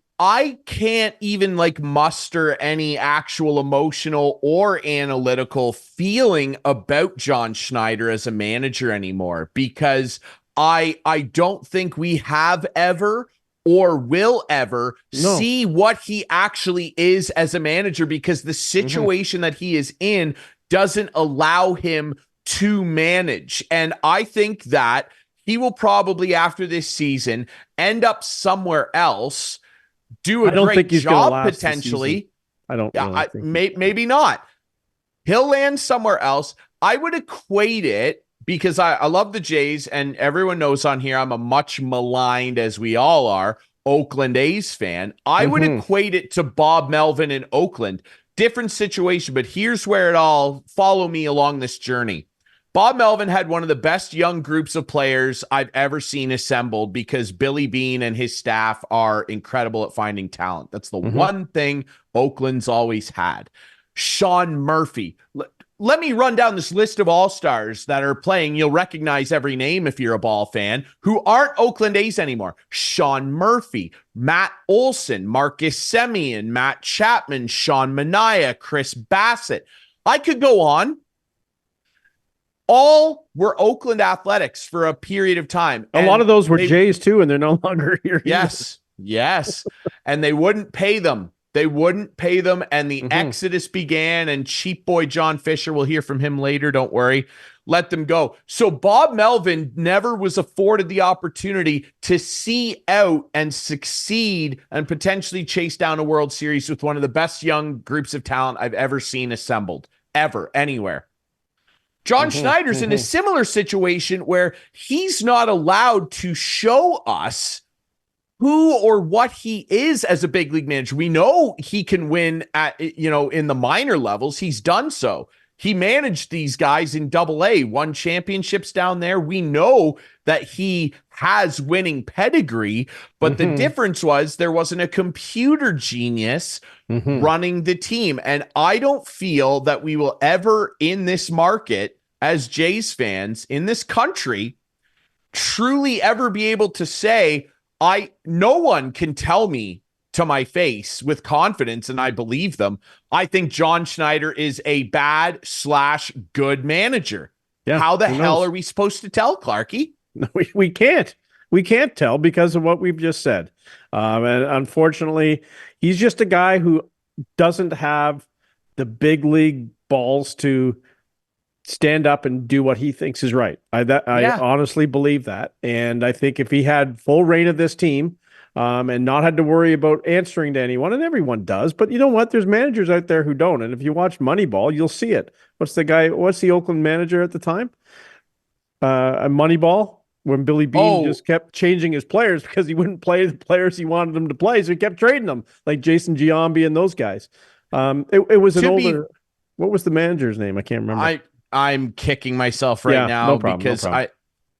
can't even muster any actual emotional or analytical feeling about John Schneider as a manager anymore, because I don't think we have ever or will ever see what he actually is as a manager, because the situation that he is in doesn't allow him to manage. And I think that he will probably, after this season, end up somewhere else, do a great job potentially. I don't really think maybe not. He'll land somewhere else. I would equate it, because I love the Jays, and everyone knows on here I'm a much maligned, as we all are, Oakland A's fan. I would equate it to Bob Melvin in Oakland. Different situation, but here's where it all, follow me along this journey. Bob Melvin had one of the best young groups of players I've ever seen assembled, because Billy Beane and his staff are incredible at finding talent. That's the one thing Oakland's always had. Sean Murphy. Let me run down this list of all-stars that are playing. You'll recognize every name if you're a ball fan, who aren't Oakland A's anymore. Sean Murphy, Matt Olson, Marcus Semien, Matt Chapman, Sean Manaea, Chris Bassett. I could go on. All were Oakland Athletics for a period of time. A lot of those were Jays too, and they're no longer here. Yes. And they wouldn't pay them. And the exodus began, and cheap boy John Fisher, we'll hear from him later, don't worry, let them go. So Bob Melvin never was afforded the opportunity to see out and succeed and potentially chase down a World Series with one of the best young groups of talent I've ever seen assembled, ever, anywhere. John Schneider's in a similar situation where he's not allowed to show us who or what he is as a big league manager. We know he can win at, in the minor levels. He's done so. He managed these guys in AA, won championships down there. We know that he has winning pedigree, but the difference was there wasn't a computer genius running the team. And I don't feel that we will ever in this market, as Jays fans in this country, truly ever be able to say, no one can tell me to my face with confidence, and I believe them, I think John Schneider is a bad/good manager. Yeah, how the hell are we supposed to tell, Clarkey? No, we can't. We can't tell because of what we've just said. And unfortunately, he's just a guy who doesn't have the big league balls to stand up and do what he thinks is right. I honestly believe that. And I think if he had full reign of this team, and not had to worry about answering to anyone, and everyone does. But you know what? There's managers out there who don't. And if you watch Moneyball, you'll see it. What's the Oakland manager at the time? Moneyball, when Billy Beane just kept changing his players because he wouldn't play the players he wanted them to play, so he kept trading them, like Jason Giambi and those guys. It was an older. What was the manager's name? I can't remember. I'm kicking myself right now because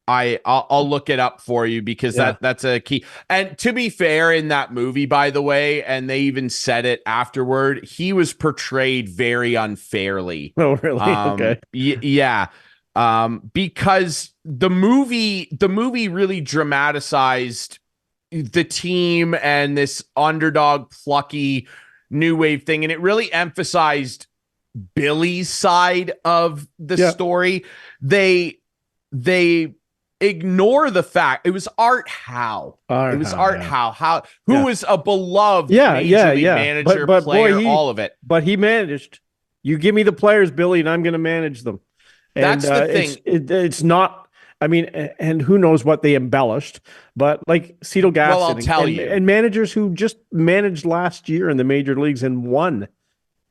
I'll look it up for you because that's a key. And to be fair, in that movie, by the way, and they even said it afterward, he was portrayed very unfairly. Oh, really? Okay. Yeah. Because the movie really dramatized the team and this underdog plucky new wave thing. And it really emphasized Billy's side of the story. They ignore the fact it was Art Howe. Who was a beloved major league manager, player, all of it. But he managed. You give me the players, Billy, and I'm going to manage them. And that's the thing. It's not. I mean, and who knows what they embellished? But like Cedal Gaston, I'll tell you, and managers who just managed last year in the major leagues and won.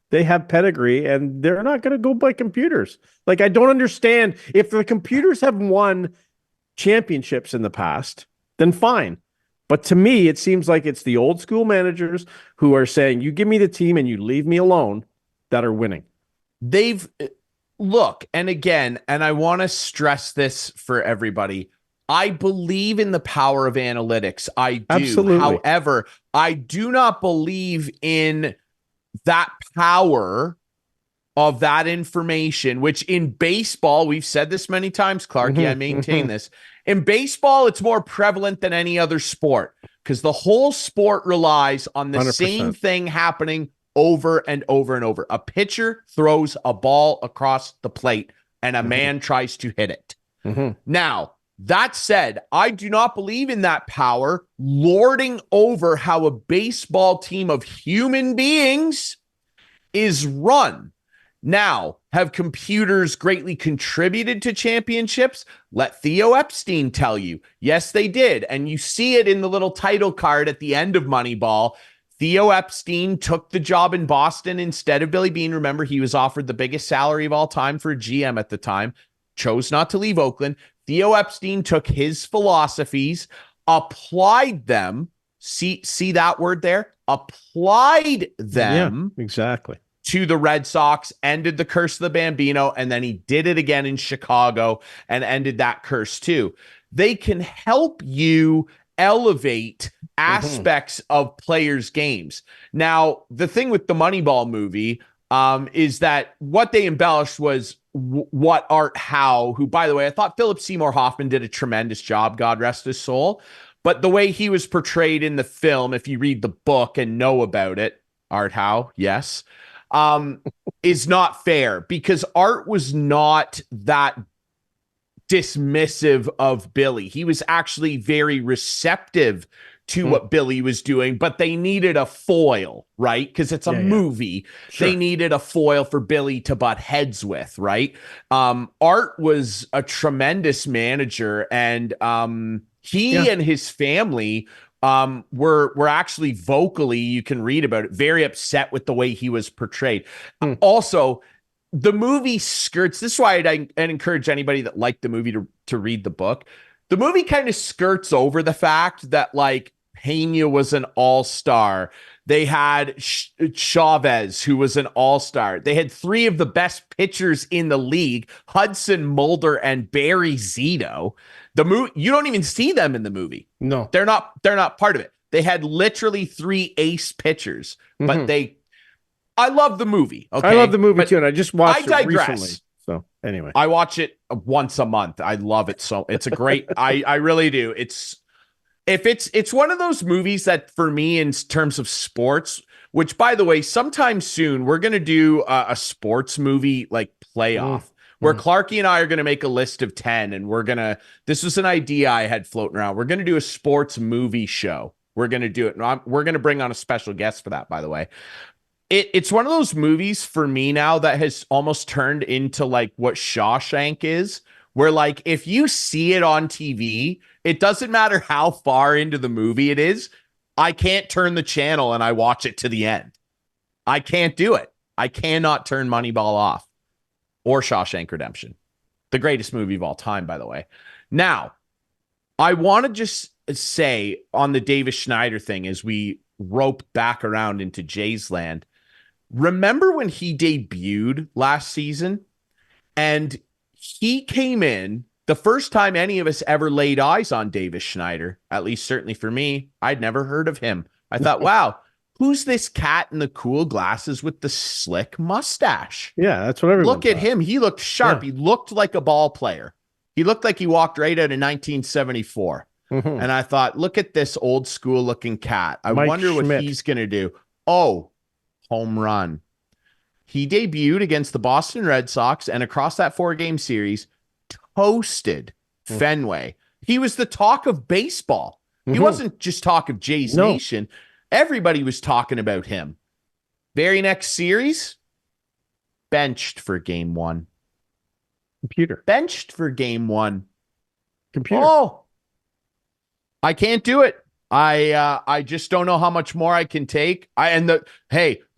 They have pedigree, and they're not going to go by computers. Like, I don't understand. If the computers have won championships in the past, then fine. But to me, it seems like it's the old school managers who are saying, you give me the team and you leave me alone, that are winning. Look, and again, and I want to stress this for everybody. I believe in the power of analytics. I do. Absolutely. However, I do not believe in that power of that information, which in baseball, we've said this many times, Clarkey, I maintain this. In baseball, it's more prevalent than any other sport because the whole sport relies on the 100%. Same thing happening over and over and over. A pitcher throws a ball across the plate and a man tries to hit it. Now, that said, I do not believe in that power lording over how a baseball team of human beings is run. Now, have computers greatly contributed to championships? Let Theo Epstein tell you. Yes, they did. And you see it in the little title card at the end of Moneyball. Theo Epstein took the job in Boston instead of Billy Beane. Remember, he was offered the biggest salary of all time for a GM at the time, chose not to leave Oakland. Theo Epstein took his philosophies, applied them. See that word there? Applied them. Yeah, exactly. To the Red Sox, ended the curse of the Bambino, and then he did it again in Chicago and ended that curse too. They can help you elevate aspects of players' games. Now, the thing with the Moneyball movie is that what they embellished was what Art Howe, who, by the way, I thought Philip Seymour Hoffman did a tremendous job, God rest his soul. But the way he was portrayed in the film, if you read the book and know about it, Art Howe, yes, is not fair because Art was not that dismissive of Billy. He was actually very receptive to what Billy was doing, but they needed a foil, right? Because it's a movie. Sure. They needed a foil for Billy to butt heads with, right? Art was a tremendous manager, and he and his family were actually vocally, you can read about it, very upset with the way he was portrayed. Also, the movie skirts, this is why I'd encourage anybody that liked the movie to read the book. The movie kind of skirts over the fact that like Pena was an all-star, They had Chavez, who was an all-star. They had 3 of the best pitchers in the league, Hudson, Mulder, and Barry Zito. The movie, you don't even see them in the movie. No, they're not part of it. They had literally 3 ace pitchers, but I love the movie. Okay. I love the movie too, and I just watched I it digress. recently. So anyway, I watch it once a month. I love it. So it's a great, I really do. It's one of those movies that for me, in terms of sports, which by the way, sometime soon, we're going to do a sports movie like playoff where Clarkey and I are going to make a list of 10. And this was an idea I had floating around. We're going to do a sports movie show. We're going to do it. And we're going to bring on a special guest for that, by the way. It's one of those movies for me now that has almost turned into like what Shawshank is, where like if you see it on TV, it doesn't matter how far into the movie it is. I can't turn the channel and I watch it to the end. I can't do it. I cannot turn Moneyball off or Shawshank Redemption. The greatest movie of all time, by the way. Now, I want to just say on the Davis Schneider thing as we rope back around into Jay's land. Remember when he debuted last season and he came in the first time any of us ever laid eyes on Davis Schneider, at least certainly for me, I'd never heard of him. I thought, wow, who's this cat in the cool glasses with the slick mustache? Yeah, that's what everyone Look at him. He looked sharp. Yeah. He looked like a ball player. He looked like he walked right out of 1974. And I thought, look at this old school looking cat. I wonder what he's going to do. Oh, home run. He debuted against the Boston Red Sox and across that 4-game series, toasted Fenway. He was the talk of baseball. He wasn't just talk of Jay's Nation. Everybody was talking about him. Very next series, benched for game 1. Computer. Benched for game 1. Computer. Oh, I can't do it. I just don't know how much more I can take. The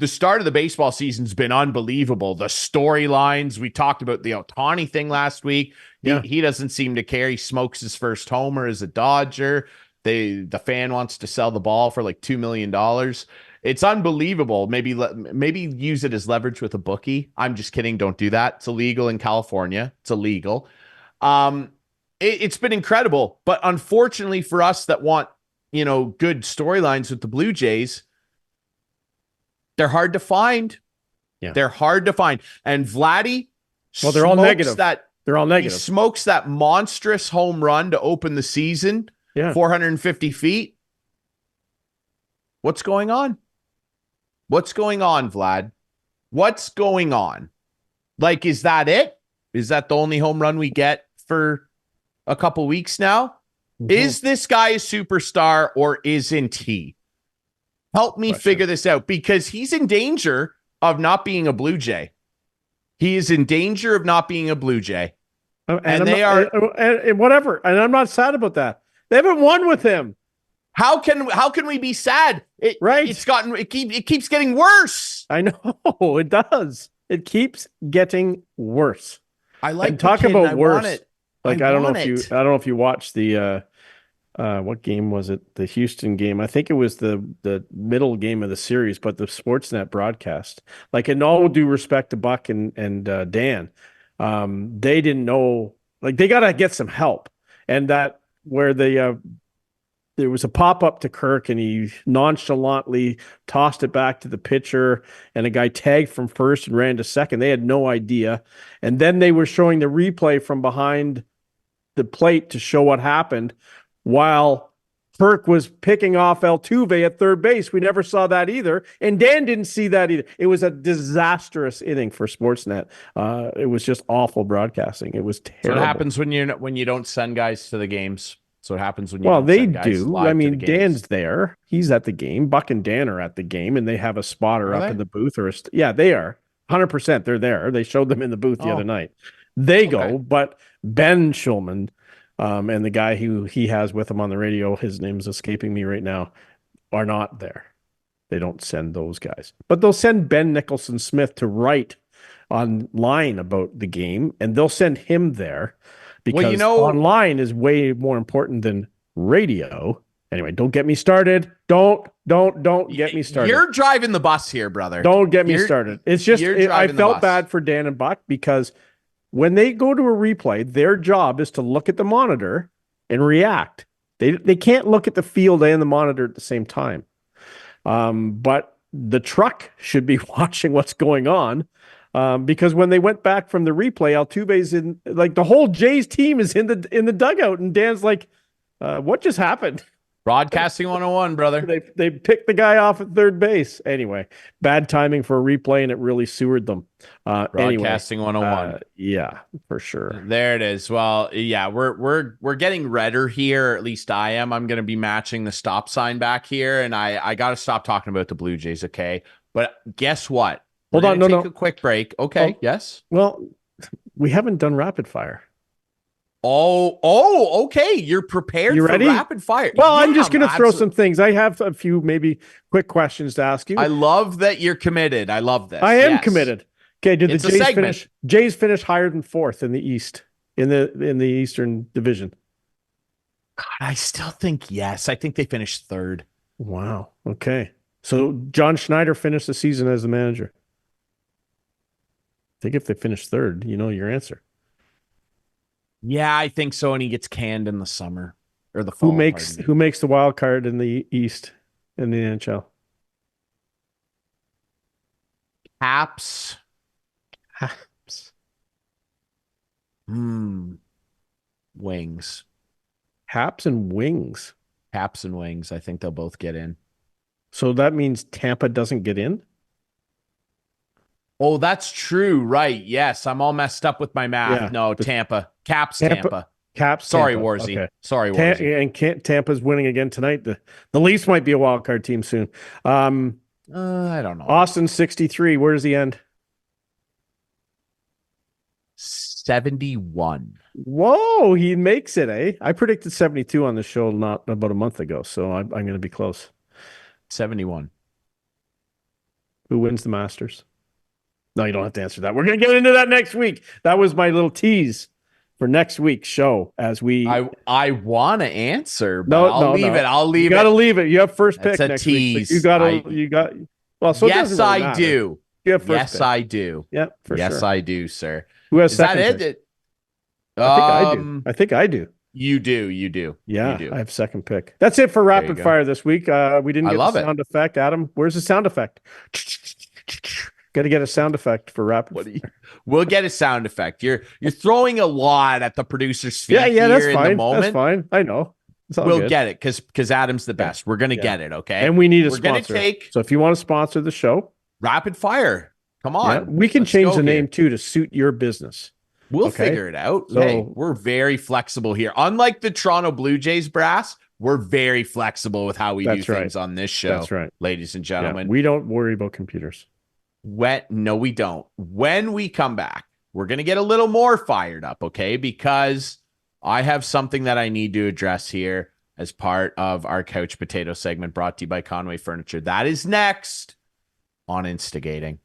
start of the baseball season's been unbelievable. The storylines, we talked about the Ohtani thing last week. Yeah. He doesn't seem to care. He smokes his first homer as a Dodger. The fan wants to sell the ball for like $2 million. It's unbelievable. Maybe use it as leverage with a bookie. I'm just kidding. Don't do that. It's illegal in California. It's illegal. It's been incredible, but unfortunately for us that want good storylines with the Blue Jays, they're hard to find. Yeah. They're hard to find. And Vladdy, they're all negative. They're all negative. He smokes that monstrous home run to open the season. Yeah. 450 feet. What's going on? What's going on, Vlad? What's going on? Like, is that it? Is that the only home run we get for a couple weeks now? Is this guy a superstar or isn't he? Help me figure this out, because he's in danger of not being a Blue Jay. He is in danger of not being a Blue Jay. And they are whatever. And I'm not sad about that. They haven't won with him. How can we be sad? It keeps getting worse. I know it does. It keeps getting worse. I like and talk about worse. Like I don't know if you watched the what game was it? The Houston game. I think it was the middle game of the series, but the Sportsnet broadcast. Like, in all due respect to Buck and Dan, they didn't know. Like, they got to get some help, and that where there was a pop-up to Kirk, and he nonchalantly tossed it back to the pitcher, and a guy tagged from first and ran to second. They had no idea. And then they were showing the replay from behind the plate to show what happened while Kirk was picking off Altuve at third base. We never saw that either. And Dan didn't see that either. It was a disastrous inning for Sportsnet. It was just awful broadcasting. It was terrible. So what happens when you don't send guys to the games? So what happens when you Well, they do. I mean, Dan's there. He's at the game. Buck and Dan are at the game, and they have a spotter up in the booth. Yeah, they are. 100%. They're there. They showed them in the booth the other night. They go, but Ben Schulman and the guy who he has with him on the radio, his name's escaping me right now, are not there. They don't send those guys. But they'll send Ben Nicholson Smith to write online about the game, and they'll send him there. Because online is way more important than radio. Anyway, don't get me started. Don't get me started. You're driving the bus here, brother. Don't get me started. It's just, I felt bad for Dan and Buck because when they go to a replay, their job is to look at the monitor and react. They can't look at the field and the monitor at the same time. But the truck should be watching what's going on. Because when they went back from the replay, Altuve's in, like, the whole Jays team is in the dugout, and Dan's like, what just happened? Broadcasting 101, brother. They picked the guy off at third base. Anyway, bad timing for a replay, and it really sewered them. Broadcasting 101. Yeah, for sure. There it is. Well, yeah, we're getting redder here. Or at least I am. I'm going to be matching the stop sign back here, and I got to stop talking about the Blue Jays, okay? But guess what? Hold on, take a quick break. Okay, yes. Well, we haven't done rapid fire. Okay. You're prepared for ready? rapid fire. Well, Yeah, I'm just going to throw absolutely. some things. I have a few maybe quick questions to ask you. I love that you're committed. I love this. I am Yes. committed. Okay, did It's a the segment. Jays finish higher than fourth in the East, in the Eastern Division? God, I still think yes. I think they finished third. Wow. Okay. So John Schneider finished the season as the manager. I think if they finish third, you know your answer. Yeah, I think so. And he gets canned in the summer or the fall. Who makes the wild card in the East in the NHL? Caps? Wings. Haps and Wings. Caps and Wings. I think they'll both get in. So that means Tampa doesn't get in? Oh, that's true. Right. Yes. I'm all messed up with my math. Yeah. No, Tampa. Caps, Tampa. Caps. Sorry, Tampa. Warzy. Okay. Sorry, Warzy. And Tampa's winning again tonight. The Leafs might be a wild card team soon. I don't know. Austin 63. Where does he end? 71. Whoa, he makes it, eh? I predicted 72 on the show not about a month ago, so I'm going to be close. 71. Who wins the Masters? No, you don't have to answer that. We're going to get into that next week. That was my little tease for next week's show as we... I want to answer, but No, I'll leave it. I'll leave you it. You got to leave it. You have first pick That's a next tease. week. You got... Well, so it yes, doesn't really I matter. do. You have first Yes, pick. I do. Yep, for yes, sure. I do, sir. Who has Is that second it? pick? I think I do. You do. Yeah, You do. I have second pick. That's it for rapid fire this week. We didn't get the sound effect. Adam, where's the sound effect? Got to get a sound effect for rapid. We'll get a sound effect. You're throwing a lot at the producer's feet. Yeah, that's fine. In the moment. That's fine. I know. We'll get it because Adam's the best. We're gonna get it, okay? And we need a We're sponsor. Gonna take so if you want to sponsor the show, rapid fire. Come on. Yeah, we can change the name too to suit your business. We'll figure it out. So, hey, we're very flexible here. Unlike the Toronto Blue Jays brass, we're very flexible with how we do things on this show. That's right, ladies and gentlemen. Yeah, we don't worry about computers. No, we don't. When we come back, we're going to get a little more fired up, okay? Because I have something that I need to address here as part of our Couch Potato segment brought to you by Conway Furniture. That is next on Instigating.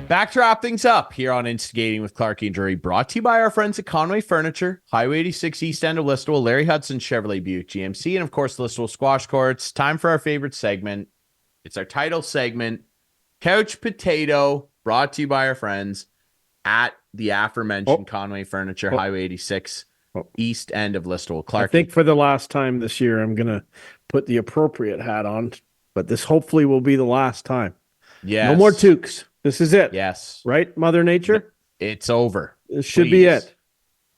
Back to wrap things up here on Instigating with Clarkey and Drury, brought to you by our friends at Conway Furniture, Highway 86 East End of Listowel, Larry Hudson, Chevrolet Buick GMC, and of course, Listowel Squash Courts. Time for our favorite segment. It's our title segment, Couch Potato, brought to you by our friends at the aforementioned Conway Furniture, Highway 86 East End of Listowel. Clarkey. I think for the last time this year, I'm going to put the appropriate hat on, but this hopefully will be the last time. Yes. No more toques. This is it. Yes. Right, Mother Nature? It's over. This should be it.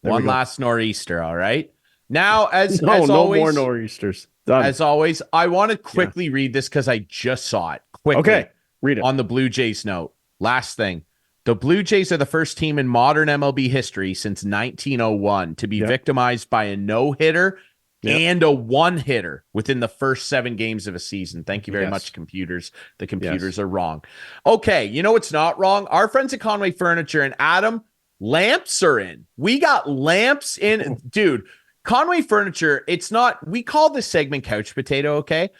One last nor'easter, all right? Now, as no always, more nor'easters. Done. As always, I want to quickly read this because I just saw it. Quickly. Okay, read it. On the Blue Jays note. Last thing. The Blue Jays are the first team in modern MLB history since 1901 to be victimized by a no-hitter and a one-hitter within the first 7 games of a season. Thank you very much, computers. The computers are wrong. Okay, you know what's not wrong? Our friends at Conway Furniture and Adam, lamps are in. We got lamps in. Dude, Conway Furniture, it's not, we call this segment Couch Potato, okay?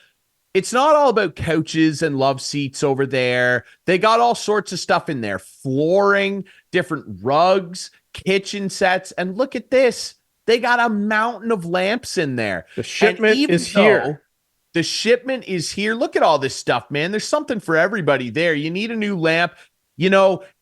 It's not all about couches and love seats over there. They got all sorts of stuff in there. Flooring, different rugs, kitchen sets, and look at this. They got a mountain of lamps in there. The shipment is here. The shipment is here. Look at all this stuff, man. There's something for everybody there. You need a new lamp.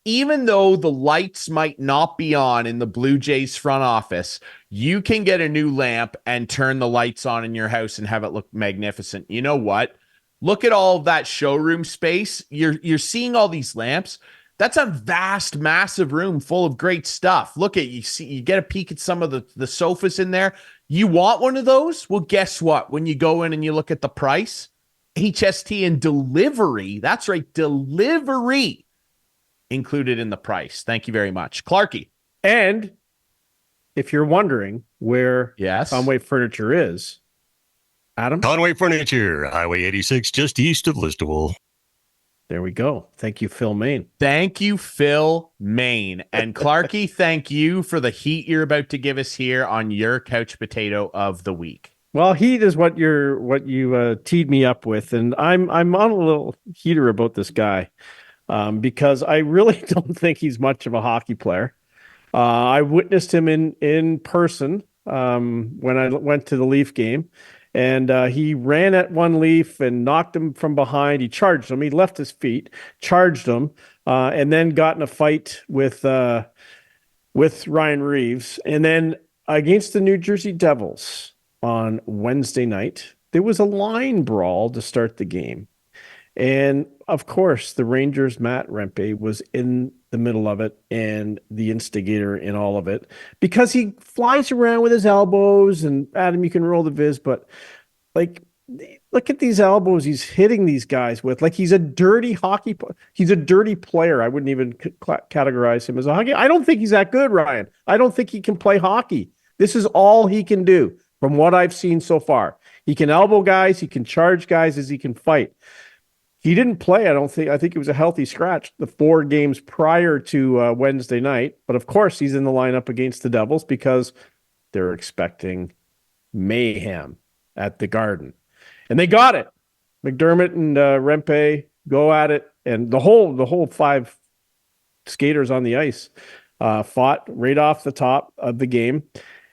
Even though the lights might not be on in the Blue Jays front office, you can get a new lamp and turn the lights on in your house and have it look magnificent. You know what? Look at all of that showroom space. You're seeing all these lamps. That's a vast, massive room full of great stuff. Look at you get a peek at some of the sofas in there. You want one of those? Well, guess what? When you go in and you look at the price, HST and delivery, that's right, delivery included in the price. Thank you very much. Clarkey. And if you're wondering where Yes. Conway Furniture is, Adam? Conway Furniture, Highway 86, just east of Listowel. There we go. Thank you, Phil Main. You, Phil Main. And Clarkey, thank you for the heat you're about to give us here on your couch potato of the week. Well, heat is what you teed me up with, and I'm on a little heater about this guy because I really don't think he's much of a hockey player. I witnessed him in person when I went to the Leaf game. And he ran at one Leaf and knocked him from behind. He charged him. He left his feet, charged him, and then got in a fight with Ryan Reeves. And then against the New Jersey Devils on Wednesday night, there was a line brawl to start the game. And of course, the Rangers' Matt Rempe was in the middle of it and the instigator in all of it because he flies around with his elbows. And Adam, you can roll the viz, but like, look at these elbows he's hitting these guys with. Like he's a dirty he's a dirty player. I wouldn't even categorize him as a hockey. I don't think he's that good, Ryan. I don't think he can play hockey. This is all he can do from what I've seen so far. He can elbow guys. He can charge guys as he can fight. He didn't play, I think it was a healthy scratch the 4 games prior to Wednesday night. But of course, he's in the lineup against the Devils because they're expecting mayhem at the Garden. And they got it. McDermott and Rempe go at it. And the whole 5 skaters on the ice fought right off the top of the game.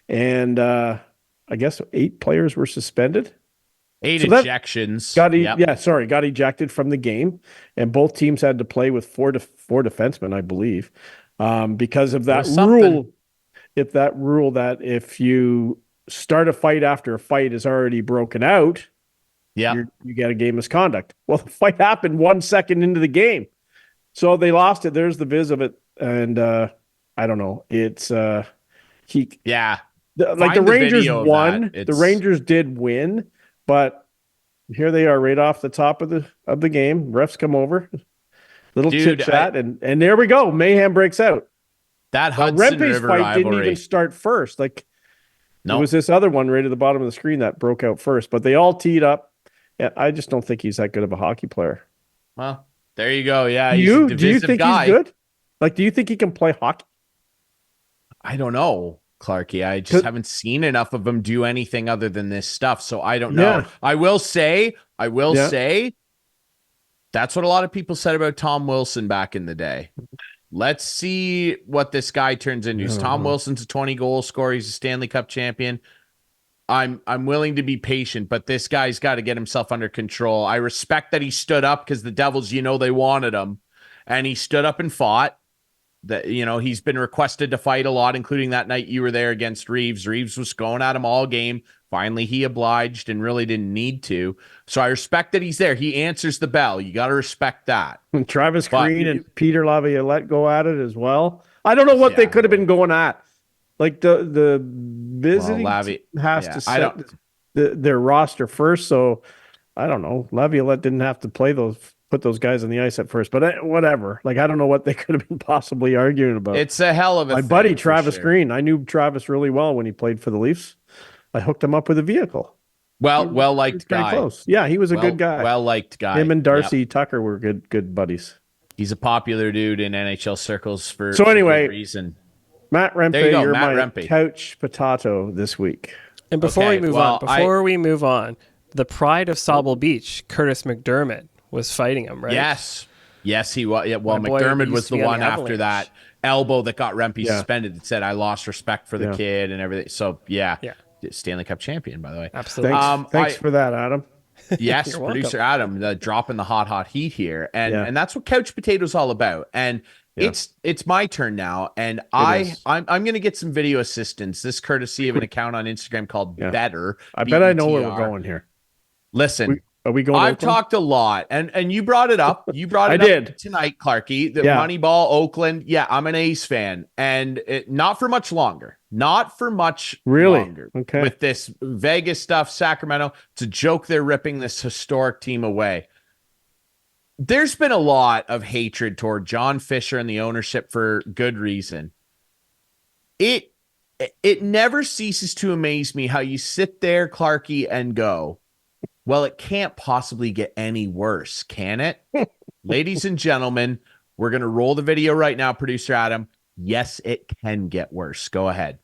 And I guess 8 players were suspended. 8 ejections. Got ejected from the game, and both teams had to play with four defensemen, I believe, because of that rule. If that rule that if you start a fight after a fight is already broken out, you get a game misconduct. Well, the fight happened 1 second into the game, so they lost it. There's the viz of it, and I don't know. It's the Rangers won. The Rangers did win. But here they are right off the top of the game. Refs come over, little chit chat, and there we go. Mayhem breaks out. That Hudson Rempe's River fight rivalry didn't even start first. It was this other one right at the bottom of the screen that broke out first. But they all teed up. And I just don't think he's that good of a hockey player. Well, there you go. Yeah, do you think he's good? Like, do you think he can play hockey? I don't know, Clarkey. I just haven't seen enough of him do anything other than this stuff, so I don't know. I will say that's what a lot of people said about Tom Wilson back in the day. Let's see what this guy turns into. Tom Wilson's a 20-goal scorer. He's a Stanley Cup champion. I'm willing to be patient, but this guy's got to get himself under control. I respect that he stood up because the Devils, they wanted him, and he stood up and fought. That he's been requested to fight a lot, including that night you were there against Reeves. Reeves was going at him all game. Finally, he obliged and really didn't need to. So I respect that he's there. He answers the bell. You got to respect that. And Travis Green and Peter Laviolette go at it as well. I don't know what they could have been going at. Like the visiting team has to set their roster first. So I don't know. Laviolette didn't have to put those guys on the ice at first, but whatever. Like, I don't know what they could have been possibly arguing about. It's a hell of a thing. My buddy Travis Green, I knew Travis really well when he played for the Leafs. I hooked him up with a vehicle. Well-liked guy. Close. Yeah, he was a good guy. Well-liked guy. Him and Darcy Tucker were good buddies. He's a popular dude in NHL circles for good reason. Matt Rempe, you're my couch potato this week. And before we move on, the pride of Sauble Beach, Curtis McDermott, was fighting him, right? Yes. Yes, he was. Yeah, well, My boy McDermott used was to the be on one the after Avalanche. that elbow that got Rempe Yeah. suspended that said, I lost respect for the kid and everything. So, yeah. Stanley Cup champion, by the way. Absolutely. Thanks for that, Adam. Yes, You're producer welcome. Adam, dropping the hot heat here. And that's what Couch Potatoes all about. And it's my turn now. And I'm going to get some video assistance. This courtesy of an account on Instagram called Better. I bet I know where we're going here. Listen. Are we going? I've talked a lot, and you brought it up. You brought it up tonight, Clarkey. The Moneyball, Oakland. Yeah, I'm an A's fan, and not for much longer. Not for much longer. Okay. With this Vegas stuff, Sacramento, it's a joke they're ripping this historic team away. There's been a lot of hatred toward John Fisher and the ownership for good reason. It never ceases to amaze me how you sit there, Clarkey, and go, well, it can't possibly get any worse, can it? Ladies and gentlemen, we're going to roll the video right now, producer Adam. Yes, it can get worse. Go ahead.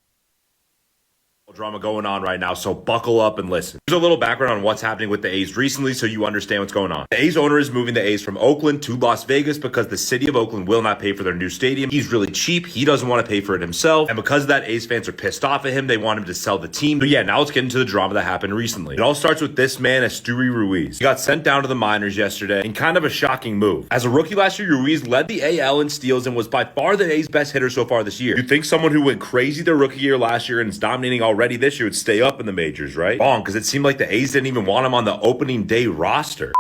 Drama going on right now, so buckle up and listen. Here's a little background on what's happening with the A's recently so you understand what's going on. The A's owner is moving the A's from Oakland to Las Vegas because the city of Oakland will not pay for their new stadium. He's really cheap. He doesn't want to pay for it himself. And because of that, A's fans are pissed off at him. They want him to sell the team. But yeah, now let's get into the drama that happened recently. It all starts with this man, Drury Ruiz. He got sent down to the minors yesterday in kind of a shocking move. As a rookie last year, Ruiz led the AL in steals and was by far the A's best hitter so far this year. You'd think someone who went crazy their rookie year last year and is dominating already this year would stay up in the majors, right? Wrong, because it seemed like the A's didn't even want him on the opening day roster.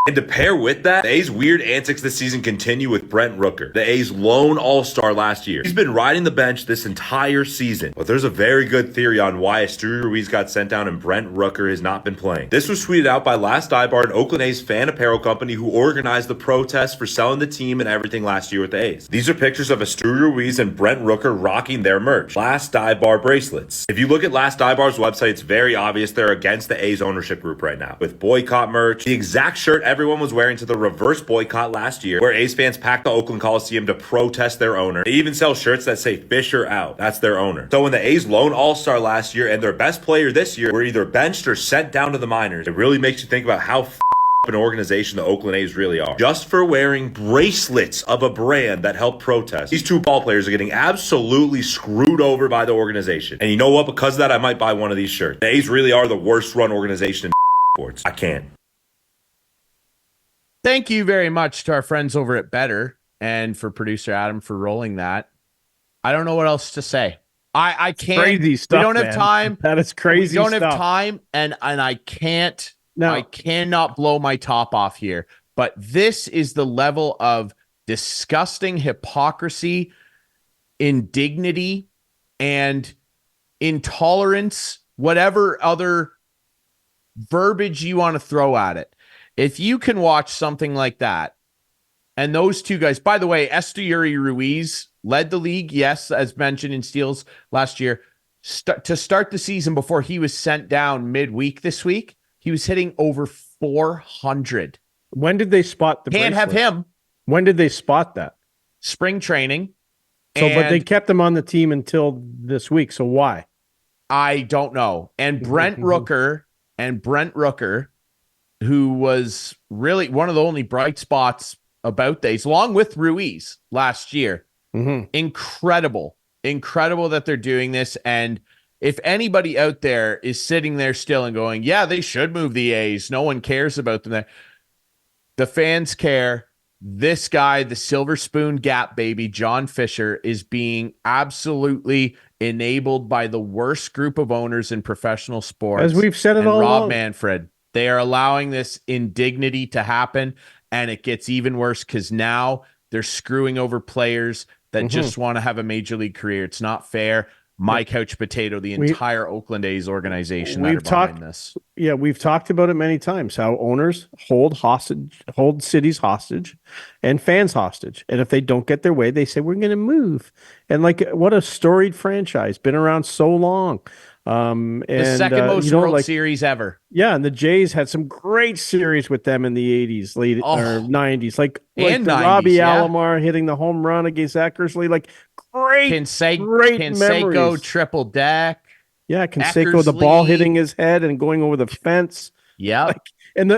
And to pair with that, the A's' weird antics this season continue with Brent Rooker, the A's' lone all-star last year. He's been riding the bench this entire season, but there's a very good theory on why Drury Ruiz got sent down and Brent Rooker has not been playing. This was tweeted out by Last Bar, an Oakland A's fan apparel company who organized the protest for selling the team and everything last year with the A's. These are pictures of Drury Ruiz and Brent Rooker rocking their merch, Last Bar bracelets. If you look at Last Bar's website, it's very obvious they're against the A's ownership group right now, with boycott merch, the exact shirt everyone was wearing to the reverse boycott last year, where A's fans packed the Oakland Coliseum to protest their owner. They even sell shirts that say Fisher out. That's their owner. So when the A's lone all-star last year and their best player this year were either benched or sent down to the minors, it really makes you think about how an organization the Oakland A's really are. Just for wearing bracelets of a brand that helped protest, these two ball players are getting absolutely screwed over by the organization. And you know what? Because of that, I might buy one of these shirts. The A's really are the worst run organization in sports. I can't. Thank you very much to our friends over at Better and for producer Adam for rolling that. I don't know what else to say. I can't. Crazy stuff. We don't have time. That is crazy. We don't stuff. have time, and I can't. No. I cannot blow my top off here. But this is the level of disgusting hypocrisy, indignity, and intolerance. Whatever other verbiage you want to throw at it. If you can watch something like that, and those two guys, by the way, Drury Ruiz led the league, yes, as mentioned in steals last year. To start the season before he was sent down midweek this week, he was hitting over 400. When did they spot the Can't bracelet? have him. When did they spot that? Spring training. So, but they kept him on the team until this week. So why? I don't know. And Brent Rooker, who was really one of the only bright spots about these, along with Ruiz last year. Incredible that they're doing this. And if anybody out there is sitting there still and going, yeah, they should move the A's, no one cares about them there. The fans care. This guy, the Silver Spoon Gap baby, John Fisher, is being absolutely enabled by the worst group of owners in professional sports. As we've said it all Rob along. Manfred. They are allowing this indignity to happen, and it gets even worse because now they're screwing over players that just want to have a major league career. It's not fair. My Couch Potato, the entire Oakland A's organization that are behind this. Yeah, we've talked about it many times, how owners hold cities hostage and fans hostage. And if they don't get their way, they say, we're going to move. And like, what a storied franchise, been around so long. The second most World Series ever. Yeah, and the Jays had some great series with them in the 80s, late or 90s. Like the 90s, Robbie Alomar hitting the home run against Eckersley. Like, great Canseco memories. triple deck. Yeah, Canseco, the ball hitting his head and going over the fence. Yeah. Like, And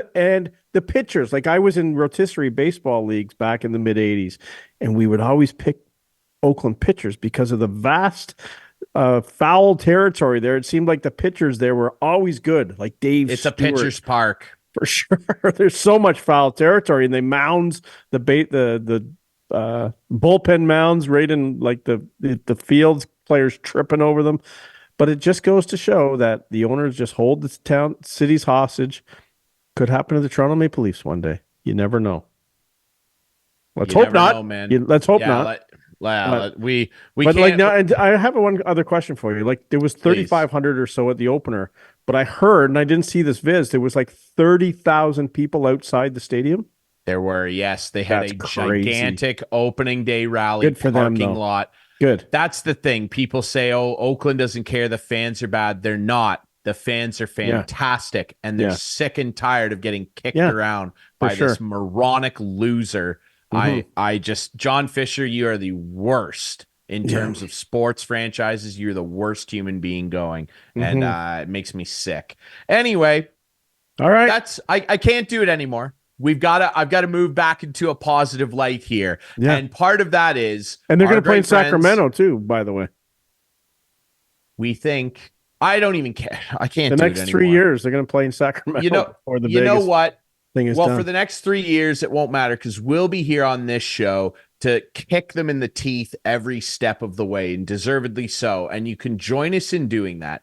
the pitchers, like I was in rotisserie baseball leagues back in the mid 80s, and we would always pick Oakland pitchers because of the vast foul territory there. It seemed like the pitchers there were always good, like Dave It's Stewart, a pitcher's park. for sure. There's so much foul territory, and they mounds the bullpen mounds right in like the fields, players tripping over them. But it just goes to show that the owners just hold the cities hostage. Could happen to the Toronto Maple Leafs one day. You never know. Let's hope not, man. Let's hope not. We but can't. Like now, and I have one other question for you. Like there was 3,500 or so at the opener, but I heard, and I didn't see this viz, there was like 30,000 people outside the stadium. There were, yes. They had That's crazy. Gigantic opening day rally. Good for them, parking though. lot. Good. That's the thing. People say, "Oh, Oakland doesn't care. The fans are bad." They're not. The fans are fantastic, and they're sick and tired of getting kicked around by this moronic loser. I just, John Fisher, you are the worst in terms of sports franchises. You're the worst human being going, and it makes me sick. Anyway, all right, I can't do it anymore. I've got to move back into a positive light here, and part of that is, and they're going to play in Sacramento too. By the way, we think. I don't even care. I can't. The next 3 years, they're going to play in Sacramento. You know what? Thing is done. For the next 3 years, it won't matter because we'll be here on this show to kick them in the teeth every step of the way, and deservedly so. And you can join us in doing that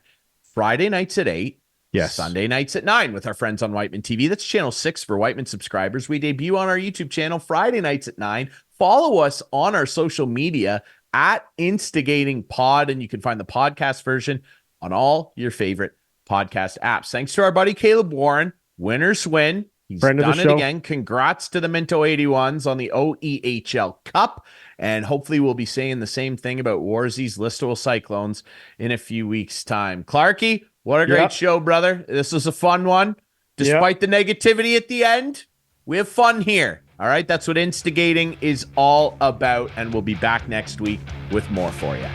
Friday nights at 8. Yes. Sunday nights at 9 with our friends on Whiteman TV. That's channel 6 for Whiteman subscribers. We debut on our YouTube channel Friday nights at 9. Follow us on our social media at Instigating Pod, and you can find the podcast version on all your favorite podcast apps. Thanks to our buddy Caleb Warren. Winners win. He's done it again. Congrats to the Minto 81s on the OEHL Cup. And hopefully we'll be saying the same thing about Warzy's Listowel Cyclones in a few weeks' time. Clarkey, what a great show, brother. This was a fun one. Despite the negativity at the end, we have fun here. All right, that's what Instigating is all about. And we'll be back next week with more for you.